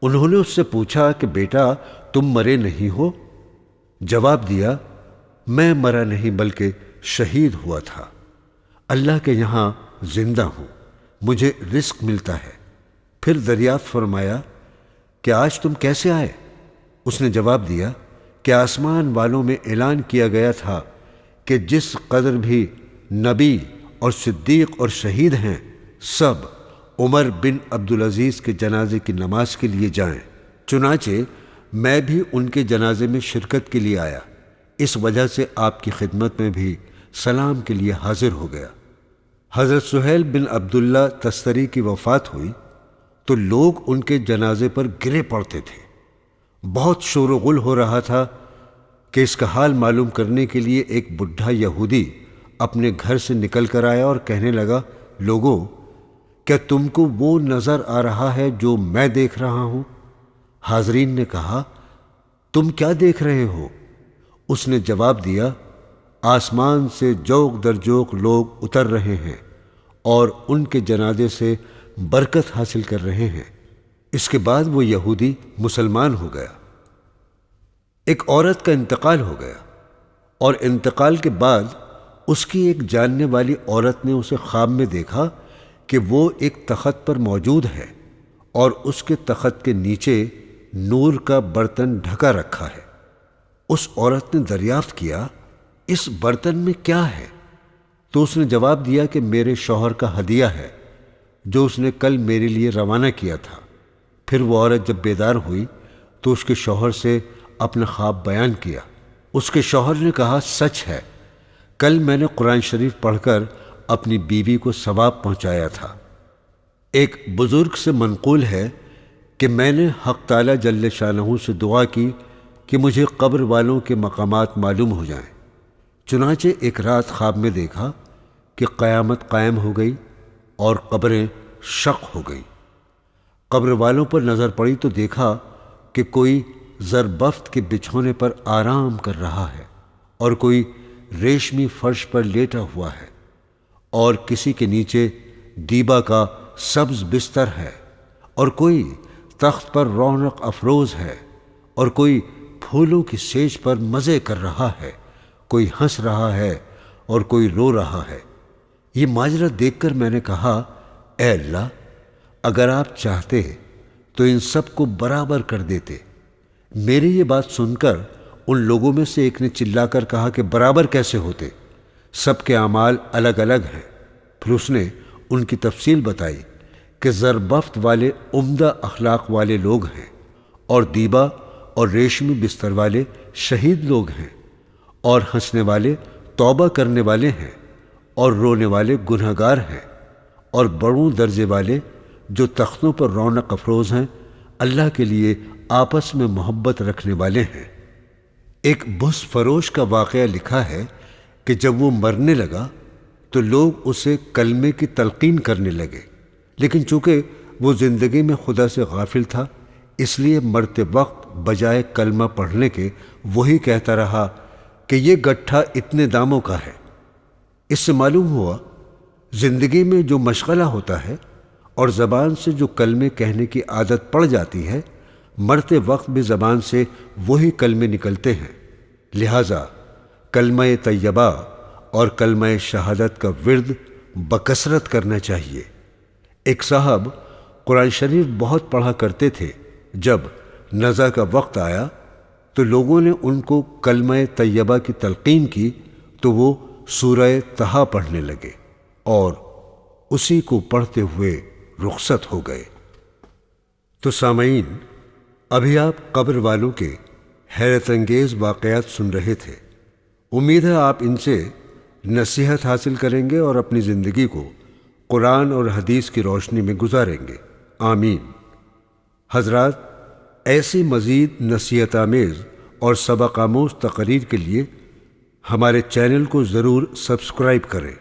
انہوں نے اس سے پوچھا کہ بیٹا تم مرے نہیں ہو؟ جواب دیا میں مرا نہیں بلکہ شہید ہوا تھا، اللہ کے یہاں زندہ ہوں، مجھے رزق ملتا ہے۔ پھر دریافت فرمایا کہ آج تم کیسے آئے؟ اس نے جواب دیا کہ آسمان والوں میں اعلان کیا گیا تھا کہ جس قدر بھی نبی اور صدیق اور شہید ہیں سب عمر بن عبدالعزیز کے جنازے کی نماز کے لیے جائیں۔ چنانچہ میں بھی ان کے جنازے میں شرکت کے لیے آیا، اس وجہ سے آپ کی خدمت میں بھی سلام کے لیے حاضر ہو گیا۔ حضرت سہیل بن عبداللہ تستری کی وفات ہوئی تو لوگ ان کے جنازے پر گرے پڑتے تھے۔ بہت شور و غل ہو رہا تھا کہ اس کا حال معلوم کرنے کے لیے ایک بڈھا یہودی اپنے گھر سے نکل کر آیا اور کہنے لگا لوگوں کیا تم کو وہ نظر آ رہا ہے جو میں دیکھ رہا ہوں؟ حاضرین نے کہا تم کیا دیکھ رہے ہو؟ اس نے جواب دیا آسمان سے جوق در جوق لوگ اتر رہے ہیں اور ان کے جنازے سے برکت حاصل کر رہے ہیں۔ اس کے بعد وہ یہودی مسلمان ہو گیا۔ ایک عورت کا انتقال ہو گیا اور انتقال کے بعد اس کی ایک جاننے والی عورت نے اسے خواب میں دیکھا کہ وہ ایک تخت پر موجود ہے اور اس کے تخت کے نیچے نور کا برتن ڈھکا رکھا ہے۔ اس عورت نے دریافت کیا اس برتن میں کیا ہے؟ تو اس نے جواب دیا کہ میرے شوہر کا ہدیہ ہے جو اس نے کل میرے لیے روانہ کیا تھا۔ پھر وہ عورت جب بیدار ہوئی تو اس کے شوہر سے اپنا خواب بیان کیا۔ اس کے شوہر نے کہا سچ ہے، کل میں نے قرآن شریف پڑھ کر اپنی بیوی کو ثواب پہنچایا تھا۔ ایک بزرگ سے منقول ہے کہ میں نے حق تعالی جل شانہ سے دعا کی کہ مجھے قبر والوں کے مقامات معلوم ہو جائیں۔ چنانچہ ایک رات خواب میں دیکھا کہ قیامت قائم ہو گئی اور قبریں شق ہو گئیں۔ قبر والوں پر نظر پڑی تو دیکھا کہ کوئی زربفت کے بچھونے پر آرام کر رہا ہے اور کوئی ریشمی فرش پر لیٹا ہوا ہے، اور کسی کے نیچے دیبا کا سبز بستر ہے، اور کوئی تخت پر رونق افروز ہے، اور کوئی پھولوں کی سیج پر مزے کر رہا ہے، کوئی ہنس رہا ہے اور کوئی رو رہا ہے۔ یہ ماجرا دیکھ کر میں نے کہا، اے اللہ، اگر آپ چاہتے تو ان سب کو برابر کر دیتے۔ میری یہ بات سن کر ان لوگوں میں سے ایک نے چلا کر کہا کہ برابر کیسے ہوتے؟ سب کے اعمال الگ الگ ہیں۔ پھر اس نے ان کی تفصیل بتائی کہ زربفت والے عمدہ اخلاق والے لوگ ہیں، اور دیبا اور ریشمی بستر والے شہید لوگ ہیں، اور ہنسنے والے توبہ کرنے والے ہیں، اور رونے والے گنہگار ہیں، اور بڑوں درجے والے جو تختوں پر رونق افروز ہیں اللہ کے لیے آپس میں محبت رکھنے والے ہیں۔ ایک بز فروش کا واقعہ لکھا ہے کہ جب وہ مرنے لگا تو لوگ اسے کلمے کی تلقین کرنے لگے، لیکن چونکہ وہ زندگی میں خدا سے غافل تھا اس لیے مرتے وقت بجائے کلمہ پڑھنے کے وہی کہتا رہا کہ یہ گٹھا اتنے داموں کا ہے۔ اس سے معلوم ہوا زندگی میں جو مشغلہ ہوتا ہے اور زبان سے جو کلمے کہنے کی عادت پڑ جاتی ہے، مرتے وقت بھی زبان سے وہی کلمے نکلتے ہیں۔ لہذا کلمہ طیبہ اور کلمہ شہادت کا ورد بکثرت کرنا چاہیے۔ ایک صاحب قرآن شریف بہت پڑھا کرتے تھے۔ جب نزع کا وقت آیا تو لوگوں نے ان کو کلمہ طیبہ کی تلقین کی تو وہ سورہ طہ پڑھنے لگے اور اسی کو پڑھتے ہوئے رخصت ہو گئے۔ تو سامعین، ابھی آپ قبر والوں کے حیرت انگیز واقعات سن رہے تھے۔ امید ہے آپ ان سے نصیحت حاصل کریں گے اور اپنی زندگی کو قرآن اور حدیث کی روشنی میں گزاریں گے۔ آمین۔ حضرات، ایسی مزید نصیحت آمیز اور سبق آموز تقاریر کے لیے ہمارے چینل کو ضرور سبسکرائب کریں۔